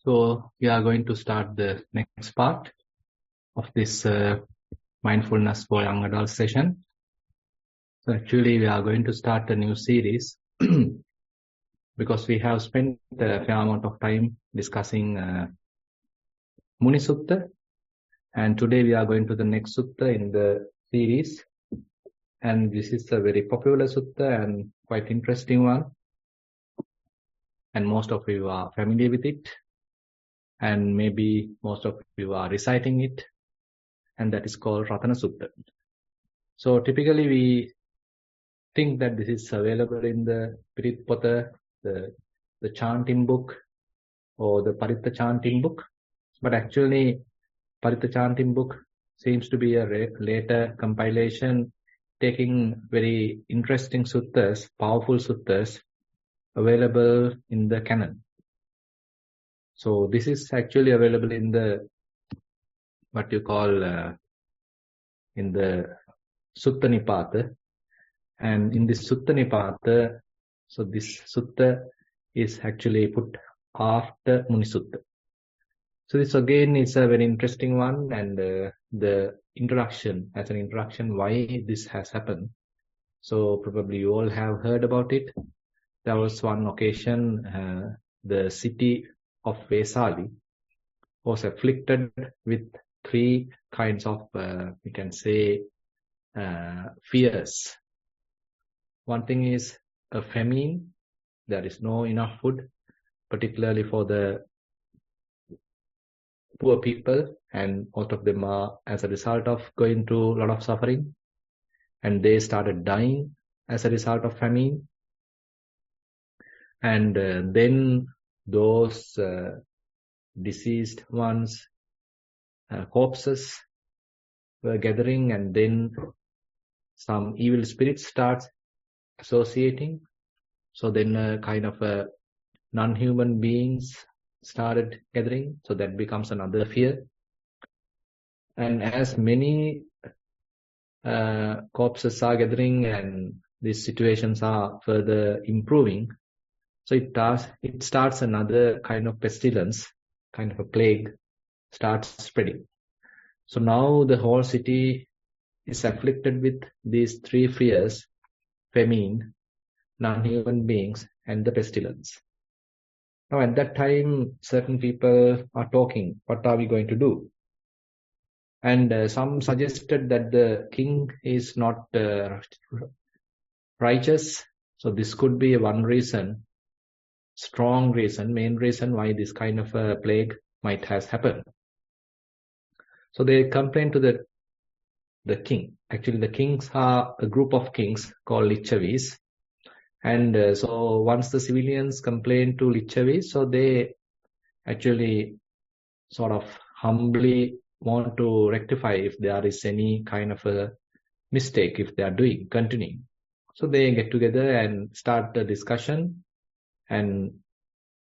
So we are going to start the next part of this mindfulness for young adult session. So actually we are going to start a new series because we have spent a fair amount of time discussing Muni Sutta, and today we are going to the next sutta in the series, and this is a very popular sutta and quite interesting one, and most of you are familiar with it, and maybe most of you are reciting it, and that is called Ratana Sutta. So typically we think that this is available in the Pirit Pota, the chanting book, or the Paritta chanting book, but actually Paritta chanting book seems to be a later compilation taking very interesting suttas, powerful suttas available in the canon. So this is actually available in the what you call in the Sutta Nipata, and in this Sutta Nipata, so this sutta is actually put after Muni Sutta. So this again is a very interesting one, and the introduction, as an introduction, why this has happened. So probably you all have heard about it. There was one occasion, the city of Vesali was afflicted with three kinds of, we can say, fears. One thing is a famine. There is no enough food, particularly for the poor people, and most of them are as a result of going through a lot of suffering, and they started dying as a result of famine. And then those deceased ones, corpses were gathering, and then some evil spirits start associating. So then kind of non-human beings started gathering, so that becomes another fear. And as many corpses are gathering and these situations are further improving, so it starts another kind of pestilence, kind of a plague starts spreading. So now the whole city is afflicted with these three fears: famine, non-human beings, and the pestilence. Now at that time, certain people are talking, what are we going to do? And some suggested that the king is not righteous. So this could be one reason, strong reason, main reason why this kind of a plague might have happened. So they complained to the king. Actually, the kings are a group of kings called Lichavis. And so once the civilians complained to Lichavis, so they actually sort of humbly want to rectify if there is any kind of a mistake, if they are continuing. So they get together and start the discussion, and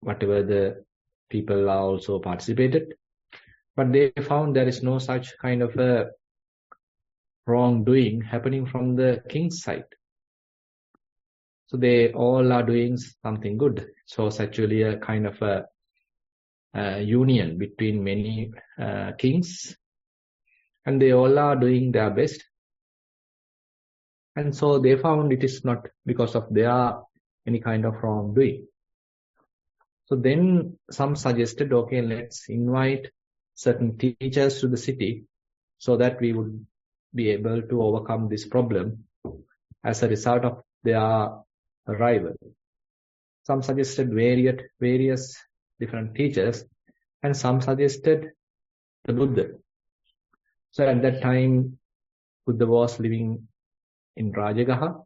whatever the people are also participated. But they found there is no such kind of a wrongdoing happening from the king's side. So they all are doing something good. So it's actually a kind of a union between many kings, and they all are doing their best. And so they found it is not because of their any kind of wrongdoing. So then some suggested, okay, let's invite certain teachers to the city so that we would be able to overcome this problem as a result of their arrival. Some suggested various different teachers, and some suggested the Buddha. So at that time, Buddha was living in Rajagaha,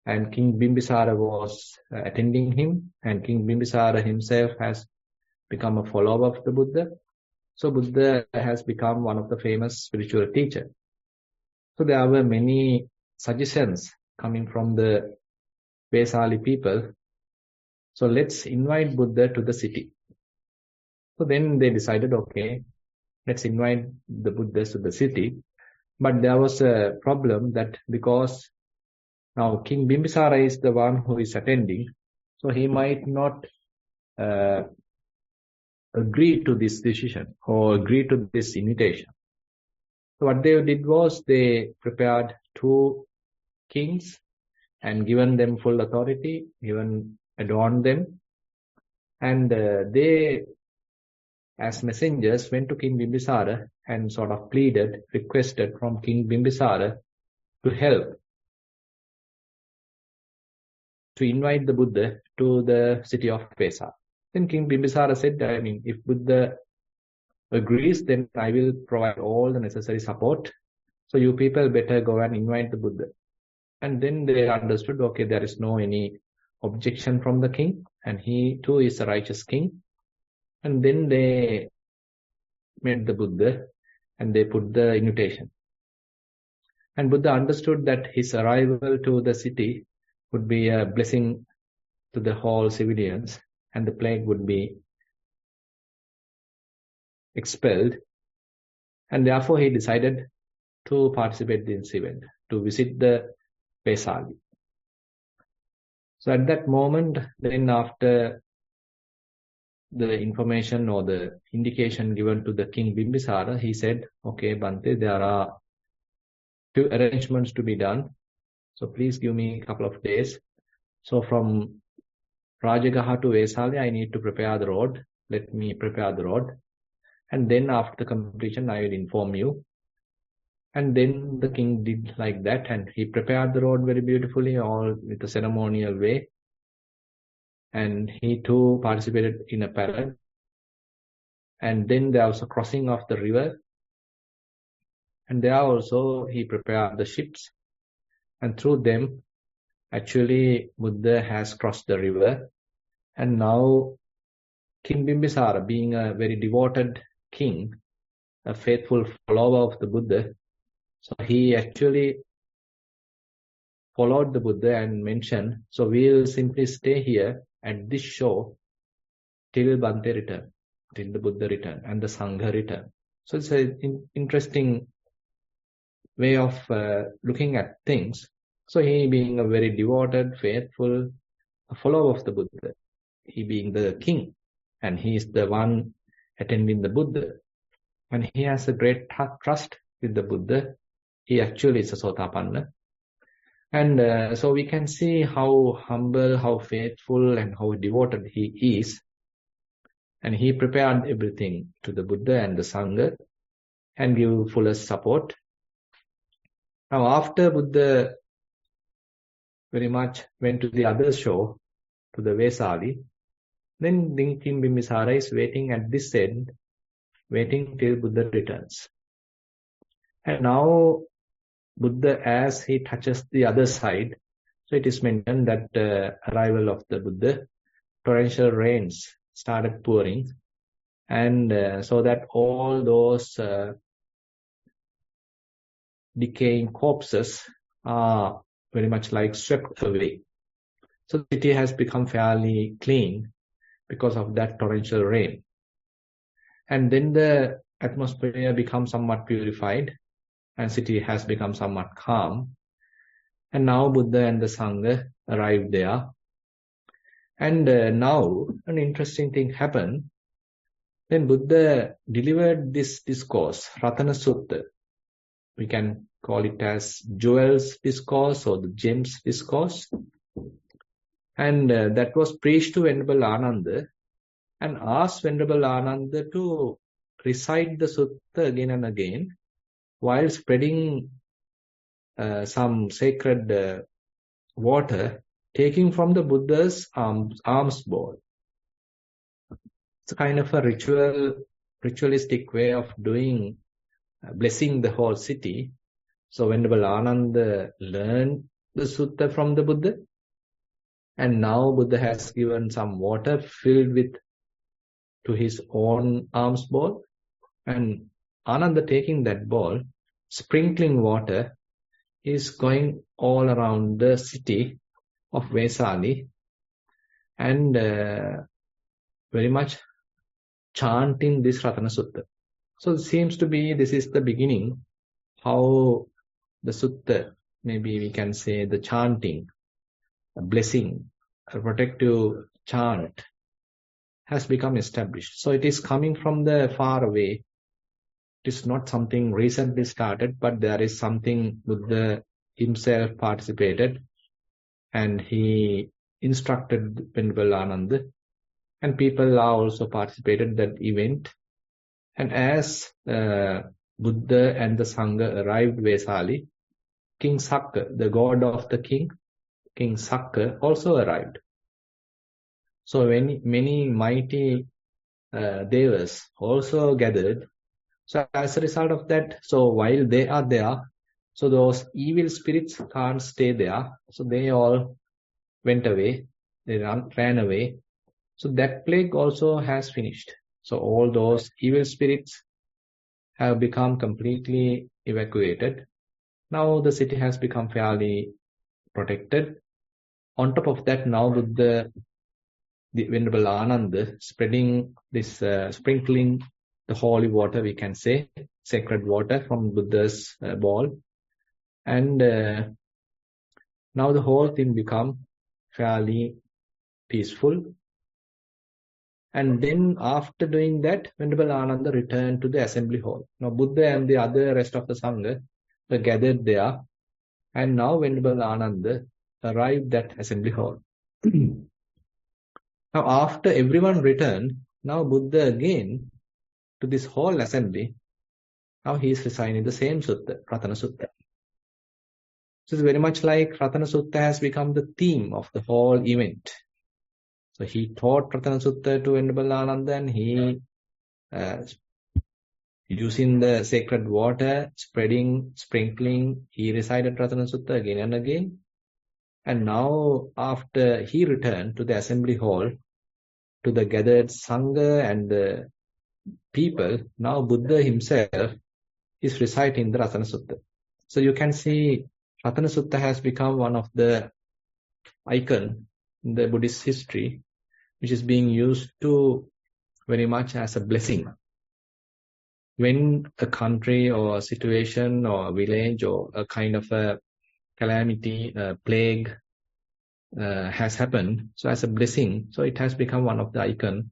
and King Bimbisara was attending him, and King Bimbisara himself has become a follower of the Buddha. So Buddha has become one of the famous spiritual teachers. So there were many suggestions coming from the Vesali people. So let's invite Buddha to the city. So then they decided, okay, let's invite the Buddhas to the city. But there was a problem that because now King Bimbisara is the one who is attending, so he might not agreed to this decision or agreed to this invitation. So what they did was they prepared 2 kings and given them full authority, adorned them, and they, as messengers, went to King Bimbisara and sort of requested from King Bimbisara to help to invite the Buddha to the city of Vesala. Then King Bimbisara said, if Buddha agrees, then I will provide all the necessary support. So you people better go and invite the Buddha. And then they understood, okay, there is no any objection from the king, and he too is a righteous king. And then they met the Buddha and they put the invitation. And Buddha understood that his arrival to the city would be a blessing to the whole civilians, and the plague would be expelled. And therefore he decided to participate in this event, to visit the Vesali. So at that moment, then after the information or the indication given to the King Bimbisara, he said, okay, Bhante, there are 2 arrangements to be done. So please give me a couple of days. So from Rajagaha to Vesali, I need to prepare the road. Let me prepare the road. And then after the completion, I will inform you. And then the king did like that, and he prepared the road very beautifully, all with a ceremonial way. And he too participated in a parade. And then there was a crossing of the river. And there also he prepared the ships. And through them, actually, Buddha has crossed the river. And now King Bimbisara, being a very devoted king, a faithful follower of the Buddha, so he actually followed the Buddha and mentioned, so we will simply stay here at this shore till Bhante return, till the Buddha return and the Sangha return. So it's an interesting way of looking at things. So he being a very devoted, faithful follower of the Buddha, he being the king, and he is the one attending the Buddha, and he has a great trust with the Buddha. He actually is a Sotapanna. And so we can see how humble, how faithful, and how devoted he is. And he prepared everything to the Buddha and the Sangha and give fullest support. Now after Buddha very much went to the other shore, to the Vesali, then King Bimbisara is waiting at this end, waiting till Buddha returns. And now Buddha, as he touches the other side, so it is mentioned that arrival of the Buddha, torrential rains started pouring, and so that all those decaying corpses are very much like swept away. So the city has become fairly clean because of that torrential rain. And then the atmosphere becomes somewhat purified, and city has become somewhat calm. And now Buddha and the Sangha arrived there. And now an interesting thing happened. Then Buddha delivered this discourse, Ratana Sutta. We can call it as jewels discourse or the gems discourse. And that was preached to Venerable Ananda, and asked Venerable Ananda to recite the sutta again and again while spreading some sacred water, taking from the Buddha's alms bowl. It's a kind of a ritualistic way of doing, blessing the whole city. So Venerable Ananda learned the sutta from the Buddha, and now Buddha has given some water filled with to his own alms bowl, and Ananda taking that bowl, sprinkling water, is going all around the city of Vesali and very much chanting this Ratana Sutta. So it seems to be this is the beginning, how the sutta, maybe we can say the chanting, a blessing, a protective chant has become established. So it is coming from the far away. It is not something recently started, but there is something Buddha himself participated, and he instructed Venerable Ananda, and people are also participated in that event. And as Buddha and the Sangha arrived Vesali, King Sakka, the god of the king, King Sakka, also arrived. So many mighty devas also gathered. So as a result of that, so while they are there, so those evil spirits can't stay there. So they all went away. They ran away. So that plague also has finished. So all those evil spirits have become completely evacuated. Now the city has become fairly protected. On top of that, now with the Venerable Ananda spreading this, sprinkling the holy water, we can say, sacred water from Buddha's ball. And now the whole thing become fairly peaceful. And then after doing that, Venerable Ananda returned to the assembly hall. Now Buddha and the other rest of the Sangha were gathered there. And now Venerable Ananda arrived at assembly hall. Now after everyone returned, now Buddha again to this whole assembly, now he is reciting the same sutta, Ratana Sutta. So it's very much like Ratana Sutta has become the theme of the whole event. So he taught Ratana Sutta to Venerable Ananda, and he, using the sacred water, sprinkling, he recited Ratana Sutta again and again. And now after he returned to the assembly hall, to the gathered Sangha and the people, now Buddha himself is reciting the Ratana Sutta. So you can see Ratana Sutta has become one of the icon in the Buddhist history, which is being used to very much as a blessing. When a country or a situation or a village or a kind of a calamity, a plague has happened, so as a blessing, so it has become one of the icon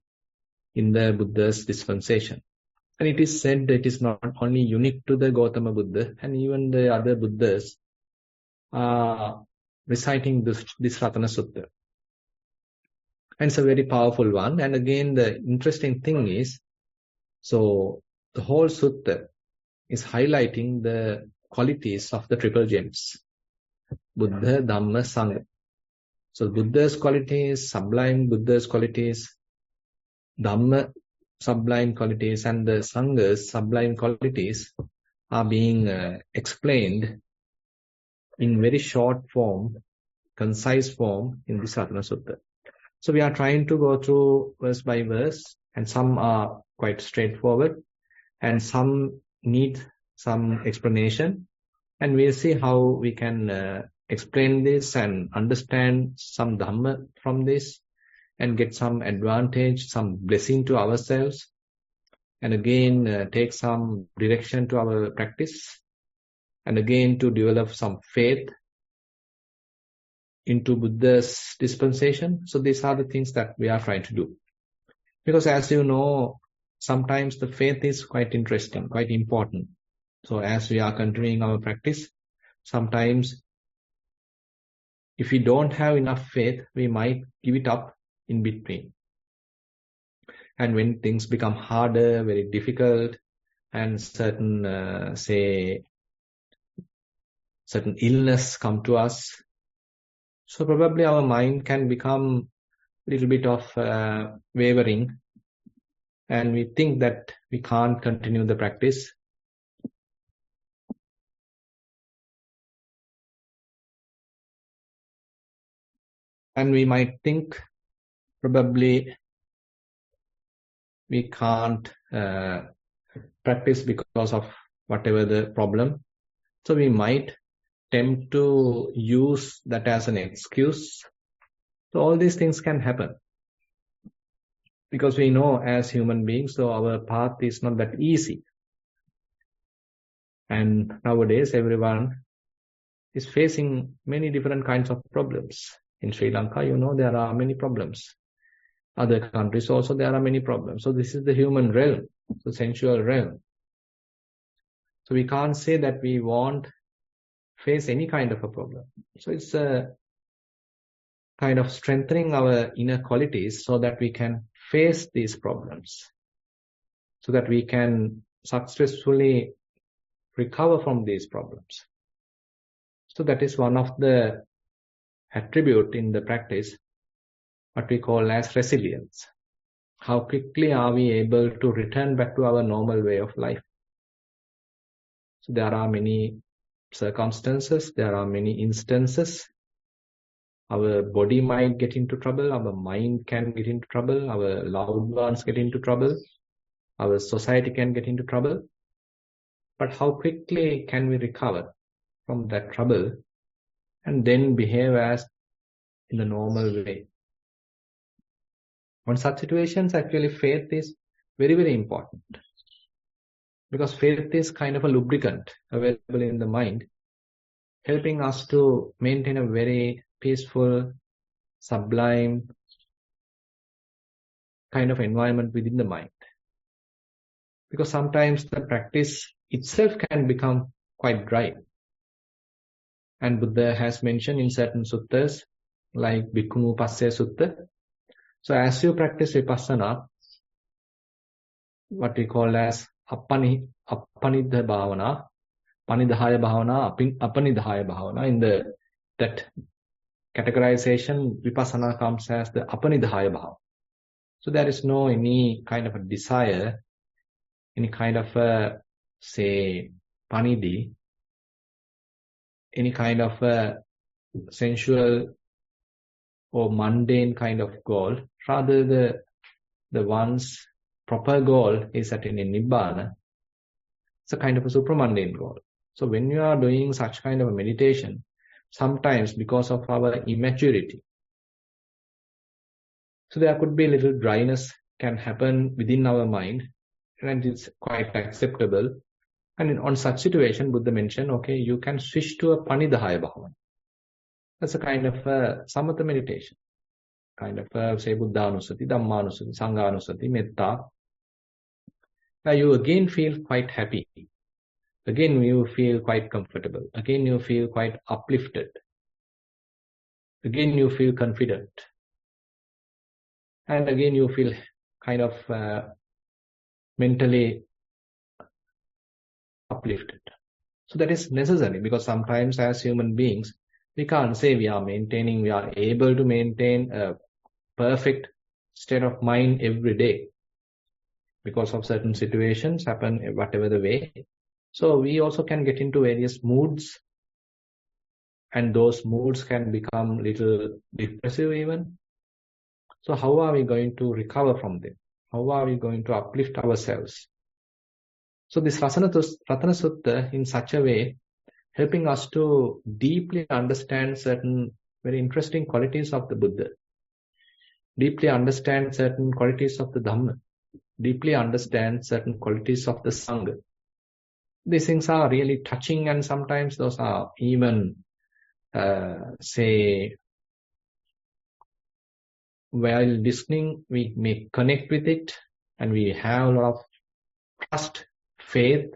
in the Buddha's dispensation. And it is said that it is not only unique to the Gautama Buddha, and even the other Buddhas are reciting this Ratana Sutta. And it's a very powerful one. And again, the interesting thing is, so the whole sutta is highlighting the qualities of the triple gems, Buddha, Dhamma, Sangha. So Buddha's qualities, sublime Buddha's qualities, Dhamma, sublime qualities, and the Sangha's sublime qualities are being explained in very short form, concise form in this Ratana Sutta. So we are trying to go through verse by verse, and some are quite straightforward, and some need some explanation. And we'll see how we can explain this and understand some Dhamma from this, and get some advantage, some blessing to ourselves, and again take some direction to our practice, and again to develop some faith into Buddha's dispensation. So these are the things that we are trying to do. Because as you know, sometimes the faith is quite interesting, quite important. So as we are continuing our practice, sometimes if we don't have enough faith, we might give it up in between. And when things become harder, very difficult, and certain illness come to us, so probably our mind can become a little bit of wavering, and we think that we can't continue the practice. And we might think probably we can't practice because of whatever the problem. So we might tempt to use that as an excuse. So all these things can happen. Because we know as human beings, so our path is not that easy. And nowadays everyone is facing many different kinds of problems. In Sri Lanka, you know, there are many problems. Other countries also, there are many problems. So this is the human realm, the sensual realm. So we can't say that we won't face any kind of a problem. So it's a kind of strengthening our inner qualities so that we can face these problems, so that we can successfully recover from these problems. So that is one of the attribute in the practice, what we call as resilience. How quickly are we able to return back to our normal way of life? So there are many circumstances, there are many instances. Our body might get into trouble, our mind can get into trouble, our loved ones get into trouble, our society can get into trouble. But how quickly can we recover from that trouble and then behave as in the normal way? On such situations, actually faith is very, very important. Because faith is kind of a lubricant available in the mind, helping us to maintain a very peaceful, sublime kind of environment within the mind. Because sometimes the practice itself can become quite dry. And Buddha has mentioned in certain suttas, like Bhikkhunu Passe Sutta. So as you practice Vipassana, what we call as Appanidha Bhavana, Panidhaya Bhavana, Apanidhaya Bhavana, in that categorization, Vipassana comes as the Apanidhaya Bhava. So there is no any kind of a desire, any kind of a, say, panidhi, any kind of a sensual or mundane kind of goal. Rather, the one's proper goal is attaining Nibbana. It's a kind of a supramundane goal. So when you are doing such kind of a meditation, sometimes because of our immaturity, so there could be a little dryness can happen within our mind, and it's quite acceptable. And on such situation, Buddha mentioned, okay, you can switch to a Panidhaya Bhavana. That's a kind of a samatha meditation, kind of a, say, Buddhanusati, Dhammanusati, Sanghanusati, Metta. Now you again feel quite happy. Again, you feel quite comfortable. Again, you feel quite uplifted. Again, you feel confident. And again, you feel kind of mentally uplifted. So that is necessary, because sometimes as human beings, we can't say we are able to maintain a perfect state of mind every day, because of certain situations happen whatever the way. So we also can get into various moods, and those moods can become little depressive even. So how are we going to recover from them? How are we going to uplift ourselves? So this Ratana Sutta in such a way, helping us to deeply understand certain very interesting qualities of the Buddha, deeply understand certain qualities of the Dhamma, deeply understand certain qualities of the Sangha. These things are really touching, and sometimes those are even, say, while listening, we may connect with it, and we have a lot of trust, faith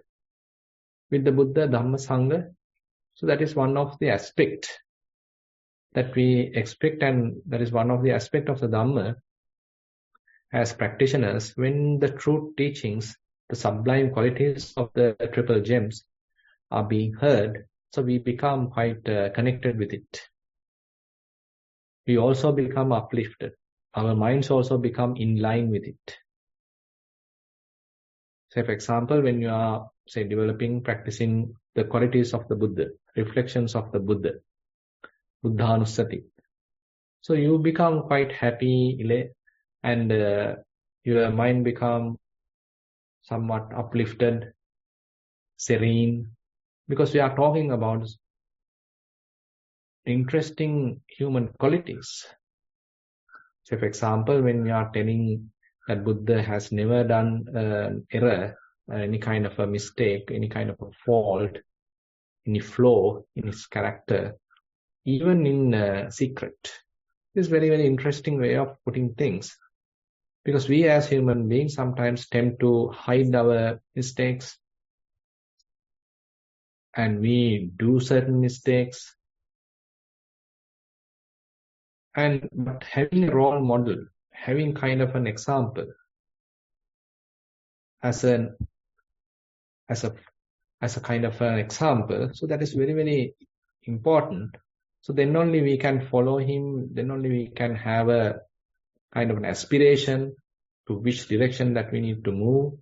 with the Buddha, Dhamma, Sangha. So that is one of the aspects that we expect, and that is one of the aspects of the Dhamma as practitioners. When the true teachings, the sublime qualities of the triple gems are being heard, so we become quite connected with it. We also become uplifted. Our minds also become in line with it. Say, for example, when you are, say, practicing the qualities of the Buddha, reflections of the Buddha, Buddhanusati. So you become quite happy, and your mind become somewhat uplifted, serene, because we are talking about interesting human qualities. So, for example, when we are telling that Buddha has never done an error, any kind of a mistake, any kind of a fault, any flaw in his character, even in secret. This is very, very interesting way of putting things. Because we as human beings sometimes tend to hide our mistakes, and we do certain mistakes. But having a role model, having kind of an example as a kind of an example, so that is very, very important. So then only we can follow him, then only we can have a kind of an aspiration to which direction that we need to move.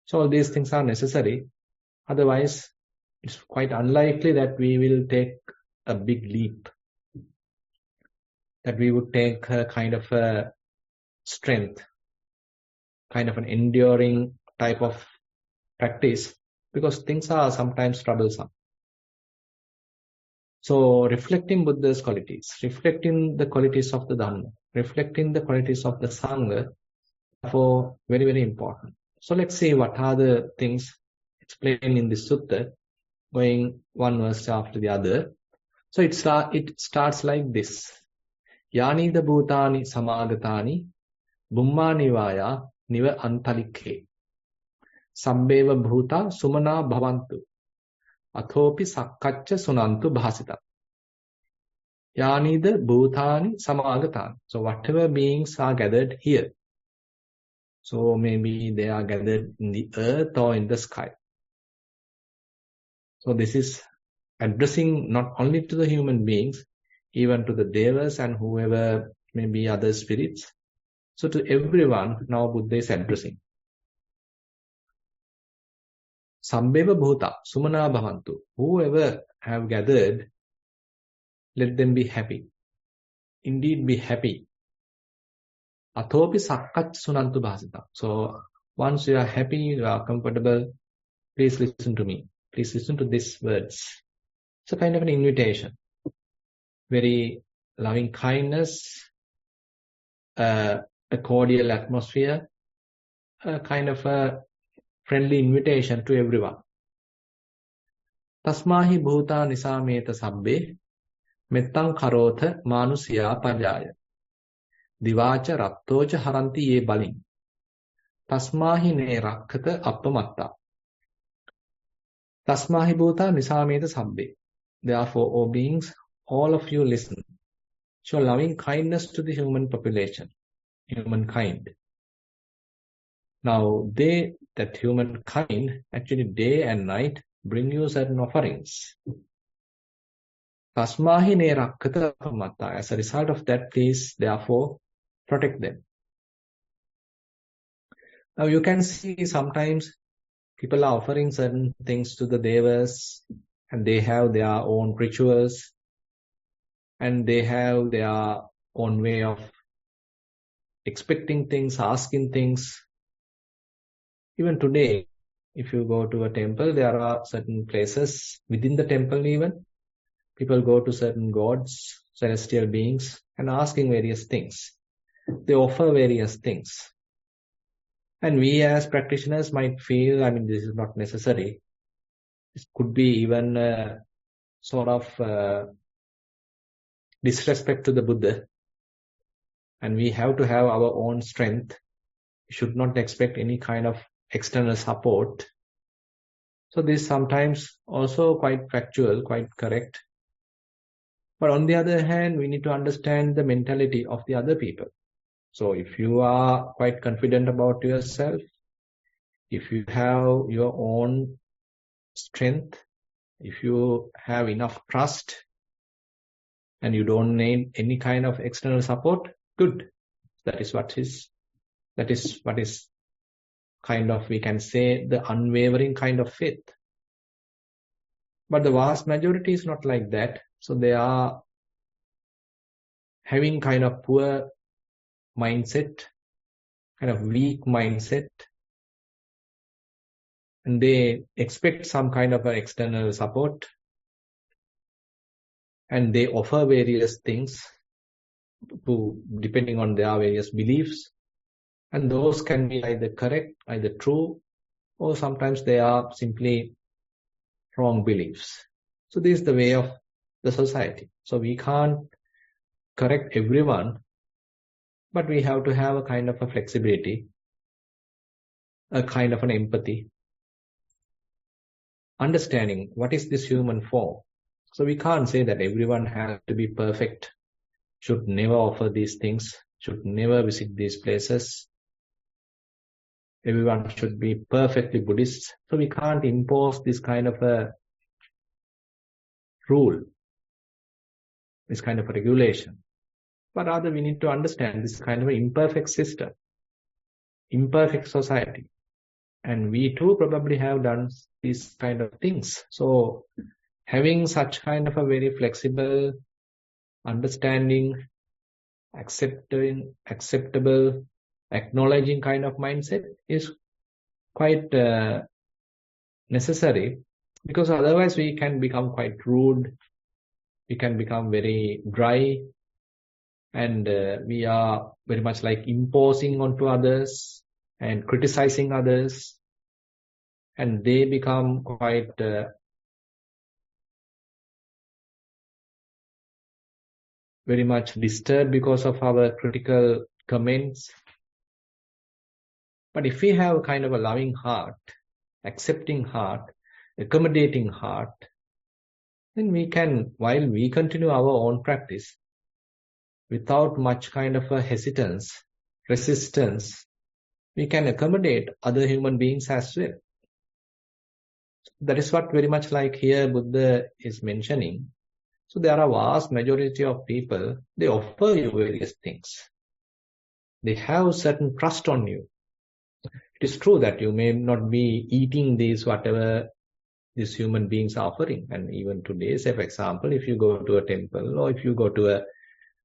So all these things are necessary. Otherwise, it's quite unlikely that we will take a big leap, that we would take a kind of a strength, kind of an enduring type of practice, because things are sometimes troublesome. So reflecting Buddha's qualities, reflecting the qualities of the Dhamma, reflecting the qualities of the Sangha, therefore very, very important. So let's see what are the things explained in this sutta, going one verse after the other. So it starts like this. Yanida bhutani samagatani bummani vaya niva antalikhe sabbeva bhuta sumana bhavantu athopi sakkaccha sunantu bhasita. Yanida bhutani samagatani. So whatever beings are gathered here. So maybe they are gathered in the earth or in the sky. So this is addressing not only to the human beings, even to the devas and whoever may be other spirits. So to everyone, now Buddha is addressing. Sabbeva bhuta sumana bhavantu. Whoever have gathered, let them be happy. Indeed be happy. Athopi sakkaccha sunantu bhasita. So once you are happy, you are comfortable, please listen to me. Please listen to these words. It's a kind of an invitation. Very loving kindness, a cordial atmosphere, a kind of a friendly invitation to everyone. Tasmahi bhuta nisameta sabbe mettang karotha manusya pajaya divacha rattocha haranti ye balin tasmahi ne rakkata appamatta tasmahi bhuta nisameta sabbe. Therefore, O beings, all of you listen. Show loving kindness to the human population, humankind. Now, that humankind, actually day and night, bring you certain offerings. Tasmahi ne rakkata appamatta. As a result of that, please, therefore, protect them. Now, you can see sometimes people are offering certain things to the devas, and they have their own rituals, and they have their own way of expecting things, asking things. Even today, if you go to a temple, there are certain places within the temple even. People go to certain gods, celestial beings, and asking various things. They offer various things. And we as practitioners might feel, this is not necessary. This could be even a sort of disrespect to the Buddha. And we have to have our own strength. We should not expect any kind of external support. So this is sometimes also quite factual, quite correct. But on the other hand, we need to understand the mentality of the other people. So if you are quite confident about yourself, if you have your own strength, if you have enough trust, and you don't need any kind of external support, good. That is what is kind of, we can say, the unwavering kind of faith. But the vast majority is not like that. So they are having kind of poor mindset, kind of weak mindset, and they expect some kind of an external support, and they offer various things depending on their various beliefs, and those can be either correct, either true, or sometimes they are simply wrong beliefs. So this is the way of the society. So we can't correct everyone, But we have to have a kind of a flexibility, a kind of an empathy, understanding what is this human form. So we can't say that everyone has to be perfect, should never offer these things, should never visit these places. Everyone should be perfectly Buddhist. So we can't impose this kind of a rule, this kind of a regulation. But rather we need to understand this kind of an imperfect system, imperfect society. And we too probably have done these kind of things. So having such kind of a very flexible, understanding, acceptable, acknowledging kind of mindset is quite necessary, because otherwise we can become quite rude, we can become very dry, and we are very much like imposing onto others and criticizing others, and they become quite very much disturbed because of our critical comments. But if we have kind of a loving heart, accepting heart, accommodating heart, then we can, while we continue our own practice, without much kind of a hesitance, resistance, we can accommodate other human beings as well. That is what very much like here Buddha is mentioning. So there are vast majority of people, they offer you various things. They have certain trust on you. It is true that you may not be eating these whatever these human beings are offering. And even today, say for example, if you go to a temple or if you go to a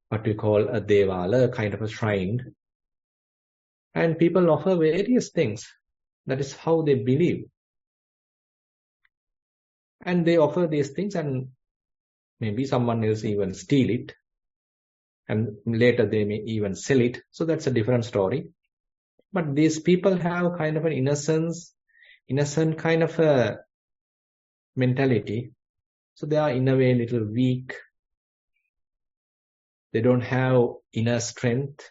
what we call a devala, kind of a shrine, and people offer various things. That is how they believe. And they offer these things, and maybe someone else even steal it, and later they may even sell it. So that's a different story. But these people have kind of an innocent kind of a mentality. So they are in a way a little weak. They don't have inner strength.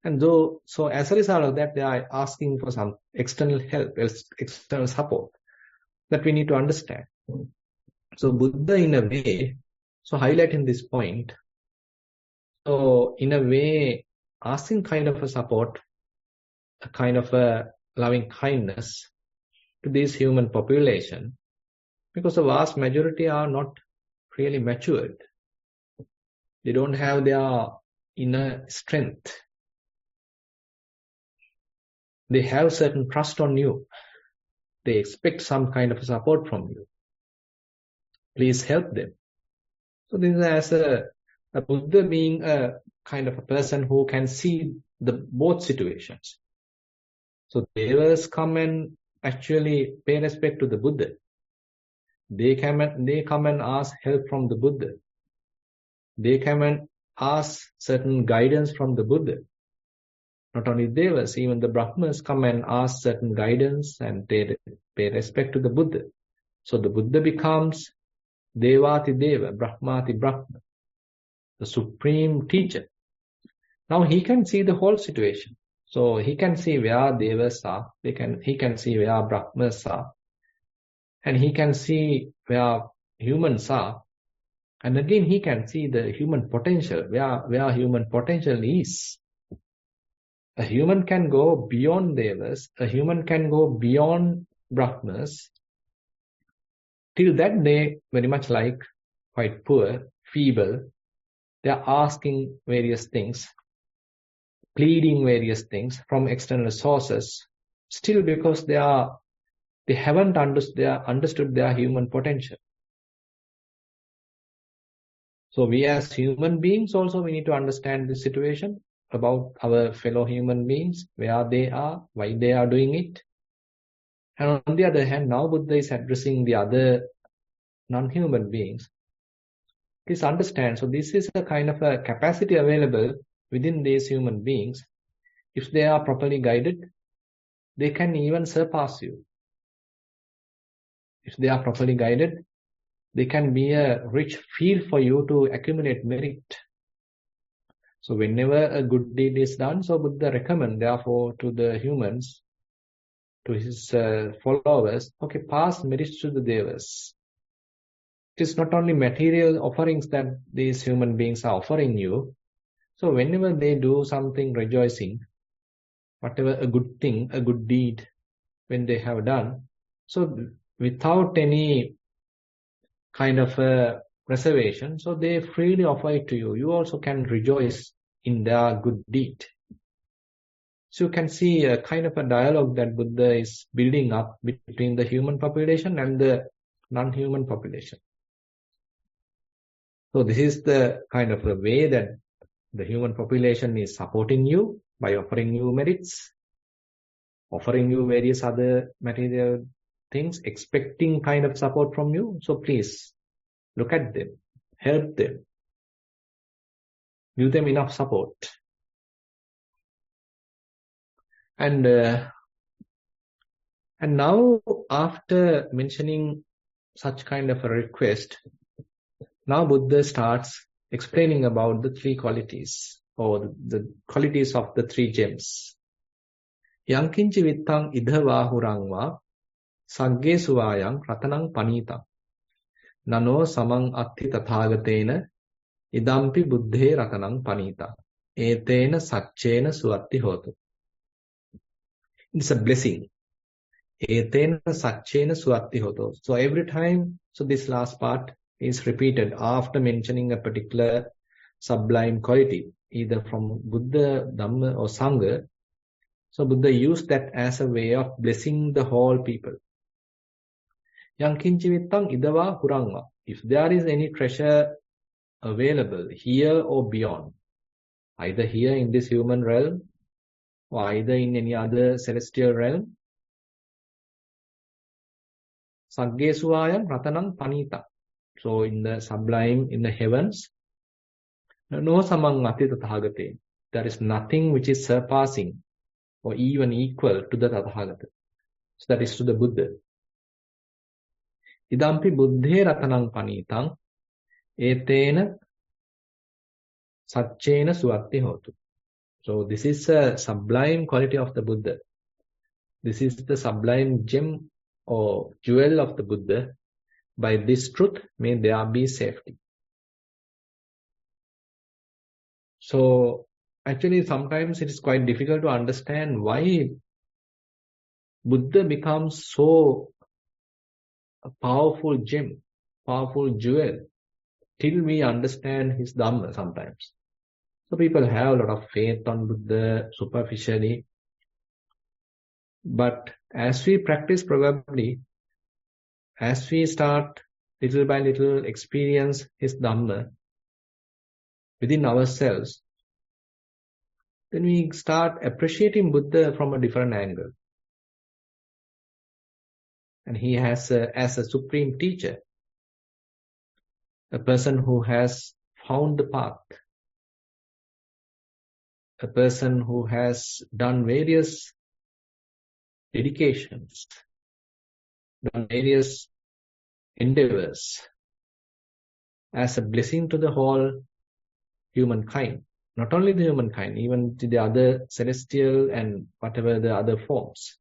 And so as a result of that, they are asking for some external help, external support that we need to understand. So Buddha, in a way, so highlighting this point, so in a way, asking kind of a support, a kind of a loving kindness to this human population, because the vast majority are not really matured. They don't have their inner strength. They have certain trust on you. They expect some kind of support from you. Please help them. So this is as a Buddha being a kind of a person who can see the both situations. So devas come and actually pay respect to the Buddha. They come and ask help from the Buddha. They come and ask certain guidance from the Buddha. Not only devas, even the Brahmas come and ask certain guidance and they pay respect to the Buddha. So the Buddha becomes Devati Deva, Brahmati Brahma, the supreme teacher. Now he can see the whole situation. So he can see where devas are, he can see where Brahmas are, and he can see where humans are. And again, he can see the human potential, where human potential is. A human can go beyond devas, a human can go beyond Brahmas. Till that day, very much like quite poor, feeble, they are asking various things, pleading various things from external sources, still because they haven't understood their human potential. So we as human beings also, we need to understand the situation about our fellow human beings, where they are, why they are doing it. And on the other hand, now Buddha is addressing the other non-human beings. Please understand, so this is a kind of a capacity available within these human beings. If they are properly guided, they can even surpass you. If they are properly guided, they can be a rich field for you to accumulate merit. So whenever a good deed is done, so Buddha recommend therefore to the humans, to his followers, okay, pass merits to the devas. It is not only material offerings that these human beings are offering you. So whenever they do something rejoicing, whatever a good thing, a good deed, when they have done, so without any kind of a reservation, so they freely offer it to you. You also can rejoice in their good deed. So you can see a kind of a dialogue that Buddha is building up between the human population and the non-human population. So this is the kind of a way that the human population is supporting you by offering you merits, offering you various other material things, expecting kind of support from you. So please look at them, help them, give them enough support. And now, after mentioning such kind of a request, now Buddha starts explaining about the three qualities, or the qualities of the three gems. Yankinchi vittang idhavahurangva sagge suvayang ratanang panita nano samang atti tathagatena idampi buddhe ratanang panita etena satchena suatti hotu. It's a blessing. Etena satchena suatti hotu. So every time, so this last part is repeated after mentioning a particular sublime quality, either from Buddha, Dhamma or Sangha. So Buddha used that as a way of blessing the whole people. Yankinchi vittang idava hurangva. If there is any treasure available here or beyond, either here in this human realm or either in any other celestial realm, sagge suvayam ratanang panita. So in the sublime, in the heavens, no samang ati tathagate. There is nothing which is surpassing or even equal to the Tathagata. So that is to the Buddha. Idampi buddhe ratanang panitang etena satchena suatti hotu. So this is a sublime quality of the Buddha. This is the sublime gem or jewel of the Buddha. By this truth may there be safety. So actually sometimes it is quite difficult to understand why Buddha becomes so a powerful gem, powerful jewel, till we understand his Dhamma sometimes. So people have a lot of faith on Buddha superficially. But as we practice, probably, as we start little by little experience his Dhamma within ourselves, then we start appreciating Buddha from a different angle. And he has, as a supreme teacher, a person who has found the path, a person who has done various dedications, done various endeavors as a blessing to the whole humankind. Not only the humankind, even to the other celestial and whatever the other forms.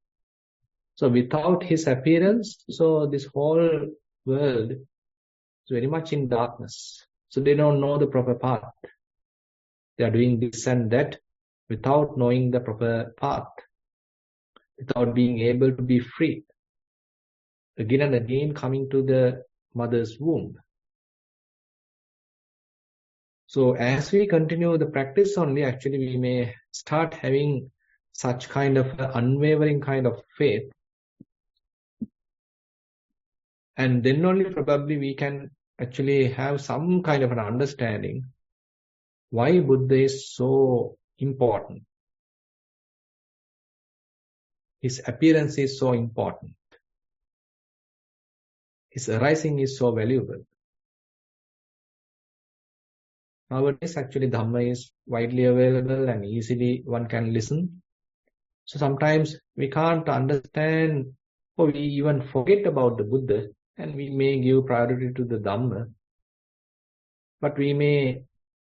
So without his appearance, so this whole world is very much in darkness. So they don't know the proper path. They are doing this and that without knowing the proper path, without being able to be free. Again and again coming to the mother's womb. So as we continue the practice only, actually we may start having such kind of unwavering kind of faith. And then only probably we can actually have some kind of an understanding why Buddha is so important. His appearance is so important. His arising is so valuable. Nowadays, actually, Dhamma is widely available and easily one can listen. So sometimes we can't understand, or we even forget about the Buddha, and we may give priority to the Dhamma, but we may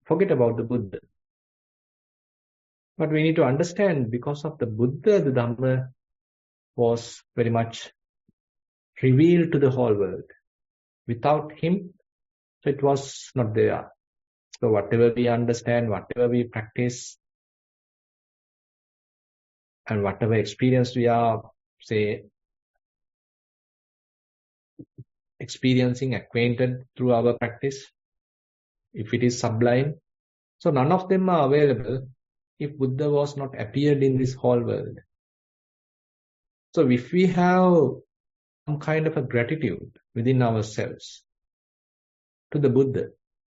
forget about the Buddha. But we need to understand, because of the Buddha, the Dhamma was very much revealed to the whole world. Without him, it was not there. So whatever we understand, whatever we practice, and whatever experience we are, say, experiencing, acquainted through our practice, if it is sublime, so none of them are available if Buddha was not appeared in this whole world. So if we have some kind of a gratitude within ourselves to the Buddha,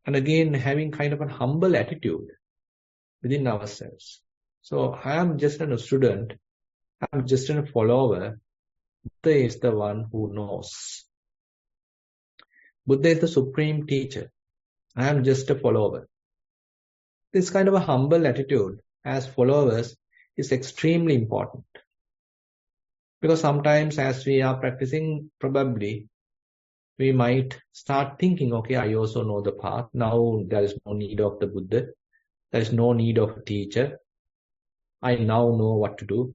and again having kind of a humble attitude within ourselves. So I am just a student, I am just a follower. Buddha is the one who knows. Buddha is the supreme teacher. I am just a follower. This kind of a humble attitude as followers is extremely important. Because sometimes as we are practicing, probably we might start thinking, okay, I also know the path. Now there is no need of the Buddha. There is no need of a teacher. I now know what to do.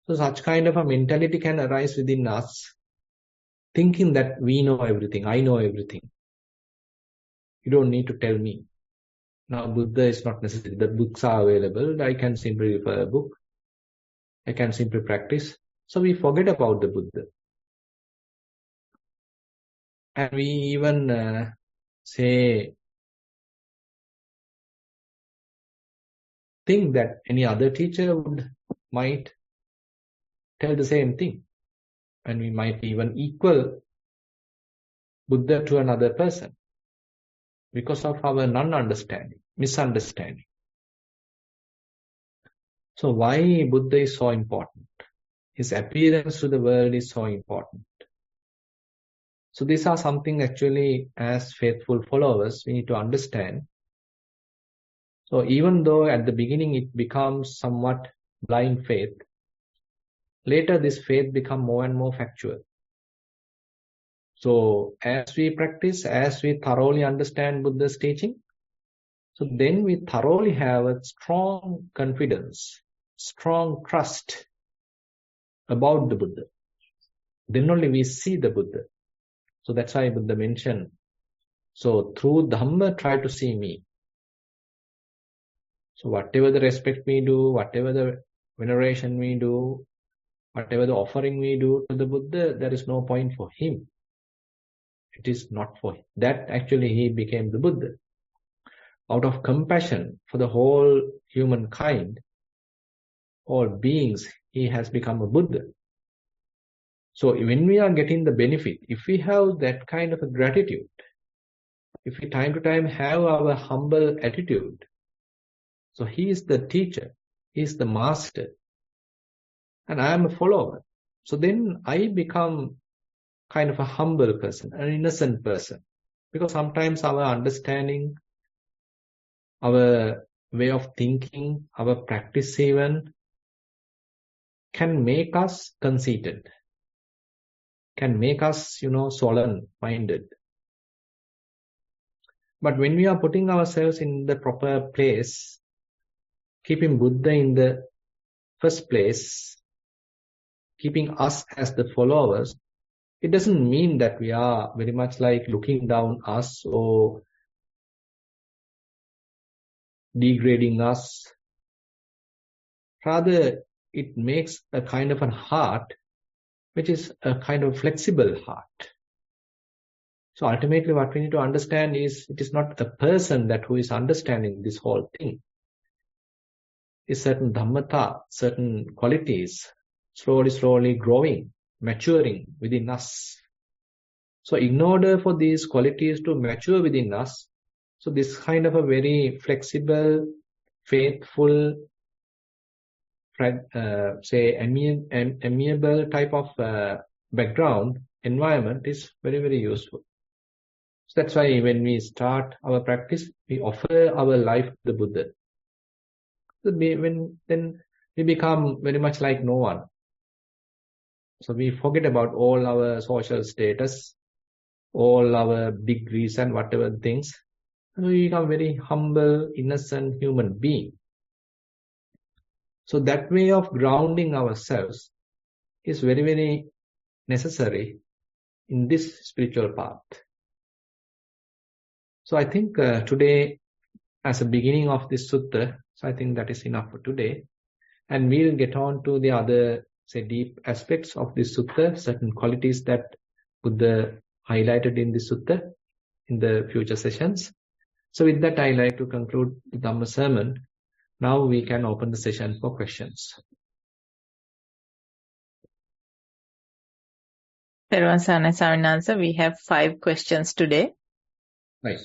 So such kind of a mentality can arise within us, thinking that we know everything, I know everything. You don't need to tell me. Now Buddha is not necessary. The books are available. I can simply refer a book. I can simply practice. So we forget about the Buddha. And we even think that any other teacher might tell the same thing. And we might even equal Buddha to another person because of our non-understanding, misunderstanding. So why Buddha is so important? His appearance to the world is so important. So these are something actually as faithful followers we need to understand. So even though at the beginning it becomes somewhat blind faith, later this faith becomes more and more factual. So as we practice, as we thoroughly understand Buddha's teaching, so then we thoroughly have a strong confidence, strong trust about the Buddha. Then only we see the Buddha. So that's why Buddha mentioned, so through Dhamma try to see me. So whatever the respect we do, whatever the veneration we do, whatever the offering we do to the Buddha, there is no point for him. It is not for him. That actually he became the Buddha. Out of compassion for the whole humankind, all beings, he has become a Buddha. So when we are getting the benefit, if we have that kind of a gratitude, if we time to time have our humble attitude, so he is the teacher, he is the master, and I am a follower. So then I become kind of a humble person, an innocent person. Because sometimes our understanding, our way of thinking, our practice even, can make us conceited, can make us, solemn-minded. But when we are putting ourselves in the proper place, keeping Buddha in the first place, keeping us as the followers, it doesn't mean that we are very much like looking down us or degrading us. Rather, it makes a kind of a heart which is a kind of flexible heart. So ultimately what we need to understand is it is not a person that who is understanding this whole thing. It's certain dhammata, certain qualities, slowly growing, maturing within us. So in order for these qualities to mature within us, so this kind of a very flexible, faithful, amiable type of background, environment is very, very useful. So that's why when we start our practice, we offer our life to the Buddha. So then we become very much like no one. So we forget about all our social status, all our degrees and whatever things. And we become very humble, innocent human being. So that way of grounding ourselves is very, very necessary in this spiritual path. So I think today, as a beginning of this sutta, so I think that is enough for today. And we'll get on to the other, say, deep aspects of this sutta, certain qualities that Buddha highlighted in this sutta in the future sessions. So with that, I like to conclude the Dhamma sermon. Now we can open the session for questions. Thero and Savinansa, we have 5 questions today. Right.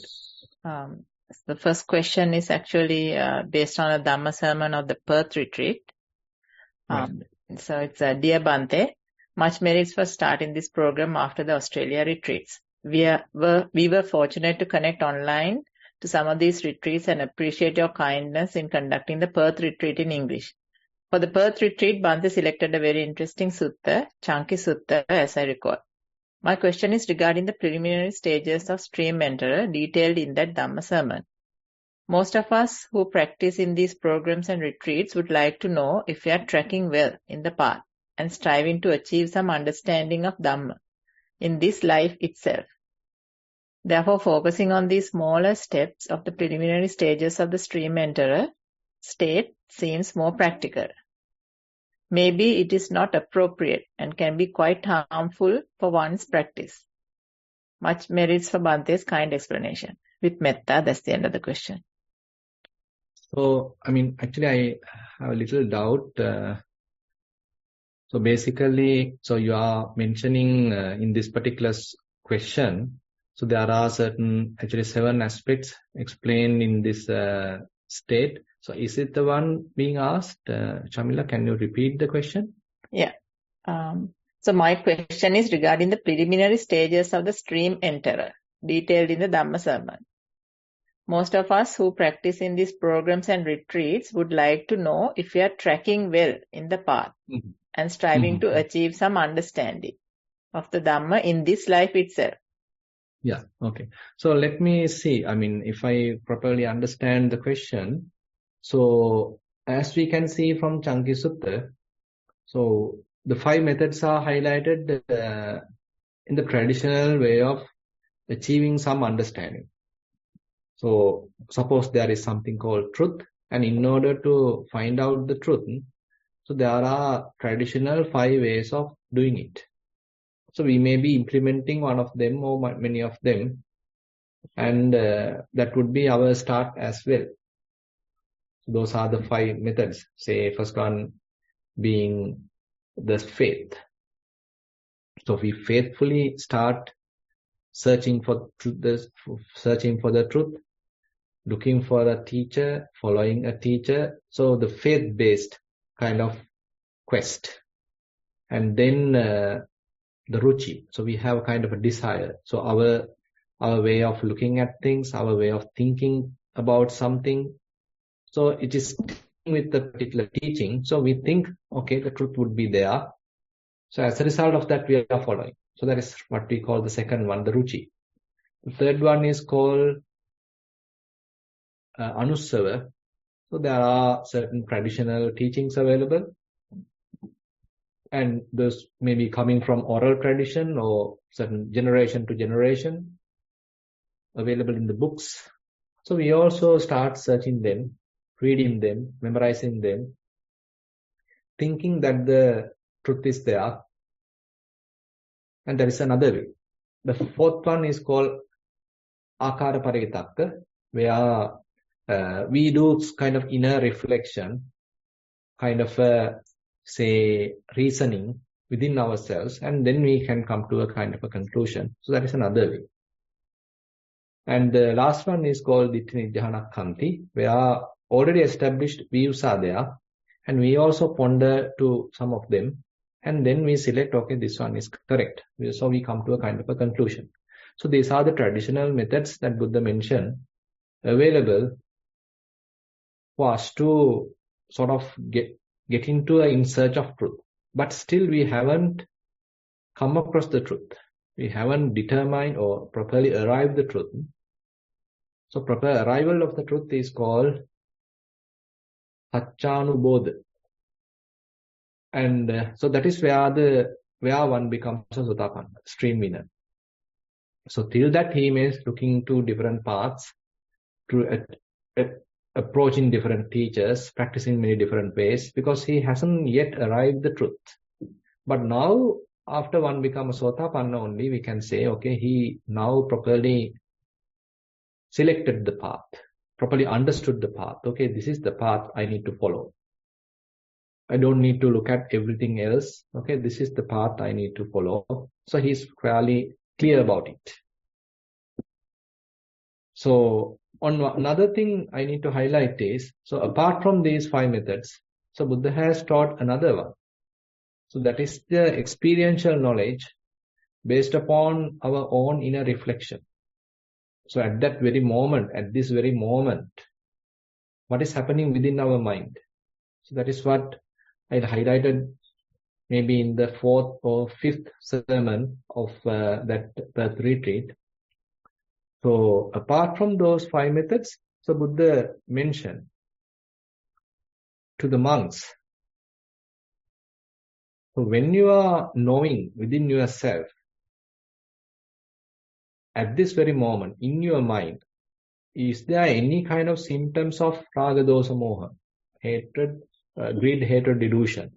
The first question is actually based on a Dhamma sermon of the Perth retreat. Right. So it's Dear Bhante, much merits for starting this program after the Australia retreats. We were fortunate to connect online to some of these retreats and appreciate your kindness in conducting the Perth retreat in English. For the Perth retreat, Bhante selected a very interesting sutta, Chunky Sutta, as I recall. My question is regarding the preliminary stages of stream enterer detailed in that Dhamma sermon. Most of us who practice in these programs and retreats would like to know if we are tracking well in the path and striving to achieve some understanding of Dhamma in this life itself. Therefore, focusing on these smaller steps of the preliminary stages of the stream enterer state seems more practical. Maybe it is not appropriate and can be quite harmful for one's practice. Much merits for Bhante's kind explanation. With metta, that's the end of the question. So, actually I have a little doubt. So basically, so you are mentioning in this particular question, so there are certain, actually 7 aspects explained in this state. So is it the one being asked? Shamila, can you repeat the question? Yeah. So my question is regarding the preliminary stages of the stream enterer, detailed in the Dhamma sermon. Most of us who practice in these programs and retreats would like to know if we are tracking well in the path and striving to achieve some understanding of the Dhamma in this life itself. Yeah, okay. So let me see, if I properly understand the question. So as we can see from Chunky Sutta, so the 5 methods are highlighted in the traditional way of achieving some understanding. So suppose there is something called truth, and in order to find out the truth, so there are traditional 5 ways of doing it. So we may be implementing one of them or many of them, and that would be our start as well. Those are the 5 methods. Say first one being the faith. So we faithfully start searching for the truth, looking for a teacher, following a teacher. So the faith-based kind of quest. And then the ruchi. So we have a kind of a desire. So our way of looking at things, our way of thinking about something. So it is with the particular teaching. So we think, okay, the truth would be there. So as a result of that, we are following. So that is what we call the second one, the ruchi. The third one is called anussava. So there are certain traditional teachings available. And those may be coming from oral tradition or certain generation to generation available in the books. So we also start searching them, reading them, memorizing them, thinking that the truth is there. And there is another way. The fourth one is called akara parivitakka, where we do kind of inner reflection, kind of say reasoning within ourselves, and then we can come to a kind of a conclusion. So that is another way. And the last one is called Dittha Niddahanakkanti, where already established views are there, and we also ponder to some of them, and then we select, okay, this one is correct. So we come to a kind of a conclusion. So these are the traditional methods that Buddha mentioned available for us to sort of get into in search of truth. But still we haven't come across the truth. We haven't determined or properly arrived the truth. So proper arrival of the truth is called Satchanubodha. And so that is where one becomes a Sotapanna, stream winner. So till that he is looking to different paths, to approaching different teachers, practicing many different ways, because he hasn't yet arrived the truth. But now, after one becomes a Sotapanna only, we can say, okay, he now properly selected the path, properly understood the path. Okay, this is the path I need to follow. I don't need to look at everything else. Okay, this is the path I need to follow. So he's fairly clear about it. So another thing I need to highlight is, so apart from these 5 methods, so Buddha has taught another one. So that is the experiential knowledge based upon our own inner reflection. So at that very moment, at this very moment, what is happening within our mind? So that is what I highlighted maybe in the 4th or 5th sermon of that birth retreat. So apart from those 5 methods, so Buddha mentioned to the monks, so when you are knowing within yourself, at this very moment, in your mind, is there any kind of symptoms of raga, dosa, moha, hatred, greed, hatred, delusion?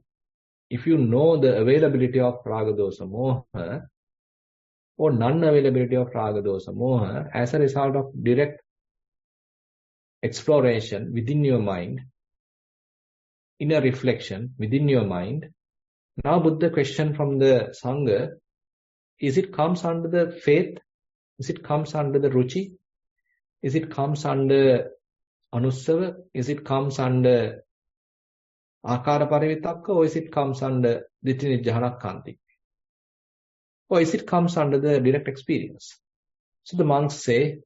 If you know the availability of raga, dosa, moha, or non-availability of raga, dosa, moha, as a result of direct exploration within your mind, inner reflection within your mind, now Buddha question from the Sangha, is it comes under the faith? Is it comes under the ruchi? Is it comes under anussava? Is it comes under akara parivitakka? Or is it comes under ditthi nijjhanakanti? Or is it comes under the direct experience? So the monks say,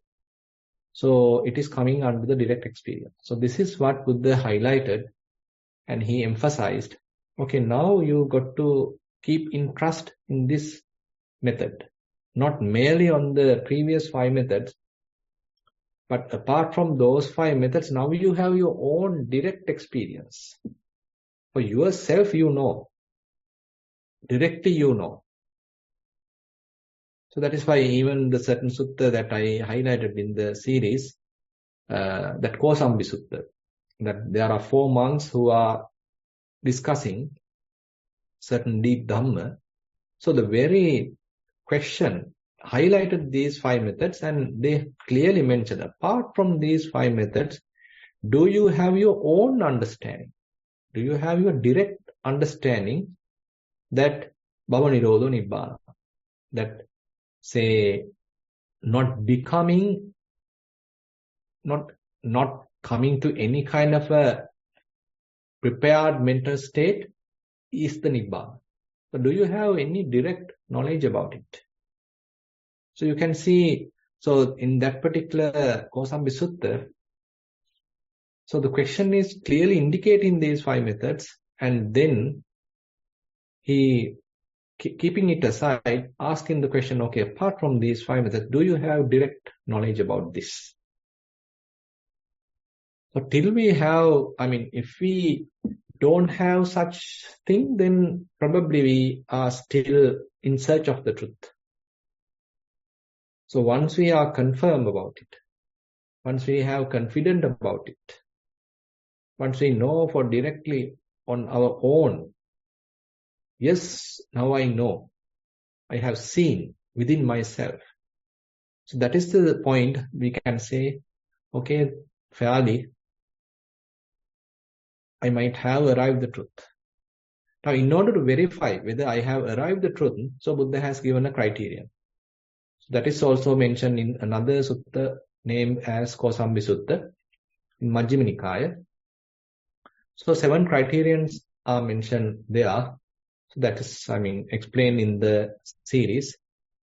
so it is coming under the direct experience. So this is what Buddha highlighted, and he emphasized, okay, now you got to keep in trust in this method, not merely on the previous 5 methods, but apart from those 5 methods, now you have your own direct experience. For yourself, you know. Directly you know. So that is why even the certain sutta that I highlighted in the series, that Kosambi Sutta, that there are 4 monks who are discussing certain deep Dhamma. So the very question highlighted these 5 methods, and they clearly mentioned, apart from these 5 methods, do you have your own understanding? Do you have your direct understanding that Bhava Nirodho Nibbana, that say not becoming, not coming to any kind of a prepared mental state is the Nibbana. So do you have any direct knowledge about it? So you can see, so in that particular Kosambi Sutta, so the question is clearly indicating these 5 methods, and then he, keeping it aside, asking the question, okay, apart from these 5 methods, do you have direct knowledge about this? So till we have, if we don't have such thing, then probably we are still in search of the truth. So once we are confirmed about it, once we have confident about it, once we know for directly on our own, yes, now I know, I have seen within myself. So that is the point we can say, okay, fairly, I might have arrived the truth. Now, in order to verify whether I have arrived the truth, so Buddha has given a criterion. So that is also mentioned in another sutta named as Kosambi Sutta in Majjhima Nikaya. So 7 criterions are mentioned there. So that is, explained in the series.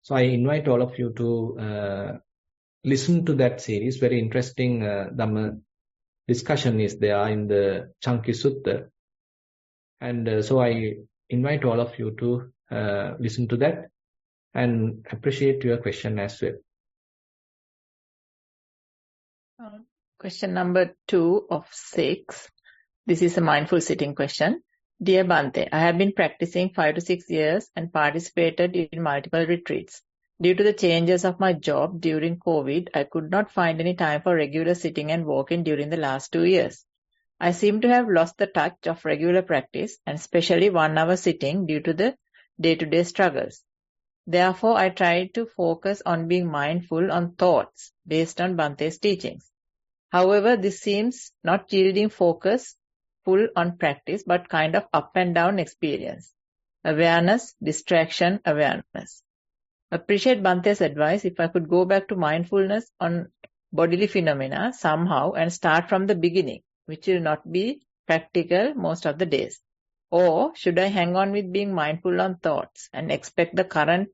So I invite all of you to listen to that series. Very interesting Dhamma discussion is there in the Chunky Sutta. And so I invite all of you to listen to that and appreciate your question as well. Question number 2 of 6. This is a mindful sitting question. Dear Bhante, I have been practicing 5 to 6 years and participated in multiple retreats. Due to the changes of my job during COVID, I could not find any time for regular sitting and walking during the last 2 years. I seem to have lost the touch of regular practice and especially 1 hour sitting due to the day-to-day struggles. Therefore, I try to focus on being mindful on thoughts based on Bhante's teachings. However, this seems not yielding focus full on practice, but kind of up and down experience. Awareness, distraction, awareness. Appreciate Bhante's advice if I could go back to mindfulness on bodily phenomena somehow and start from the beginning, which will not be practical most of the days. Or should I hang on with being mindful on thoughts and expect the current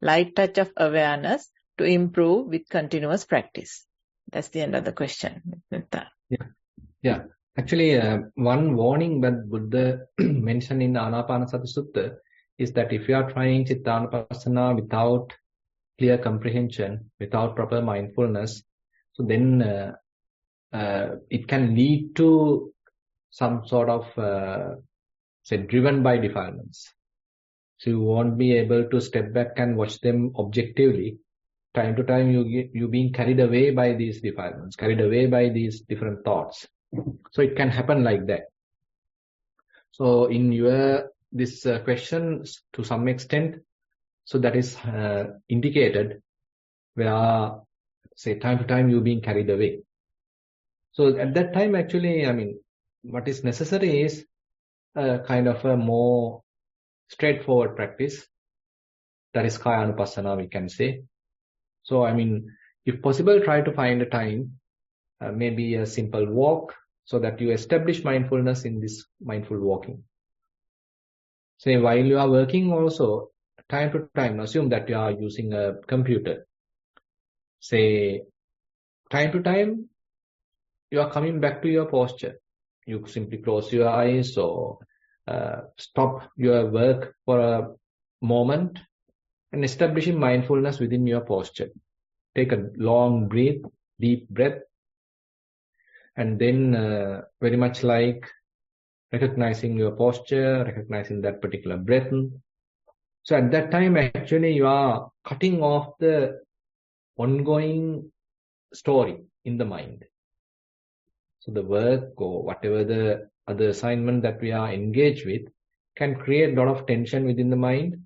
light touch of awareness to improve with continuous practice? That's the end of the question. Yeah. Actually, one warning that Buddha mentioned in Anapanasati Sutta is that if you are trying Chittanupassana without clear comprehension, without proper mindfulness, so then it can lead to some sort of, driven by defilements. So you won't be able to step back and watch them objectively. Time to time, you being carried away by these defilements, carried away by these different thoughts. So it can happen like that. So in this question, to some extent, so that is indicated where, say, time to time you being carried away. So at that time, actually, what is necessary is kind of a more straightforward practice. That is Kaya Anupassana, we can say. So, if possible, try to find a time, maybe a simple walk, so that you establish mindfulness in this mindful walking. Say, while you are working also, time to time, assume that you are using a computer. Say, time to time, you are coming back to your posture. You simply close your eyes or stop your work for a moment and establishing mindfulness within your posture. Take a long deep breath, and then very much like recognizing your posture, recognizing that particular breath. So at that time, actually, you are cutting off the ongoing story in the mind. So the work or whatever the other assignment that we are engaged with can create a lot of tension within the mind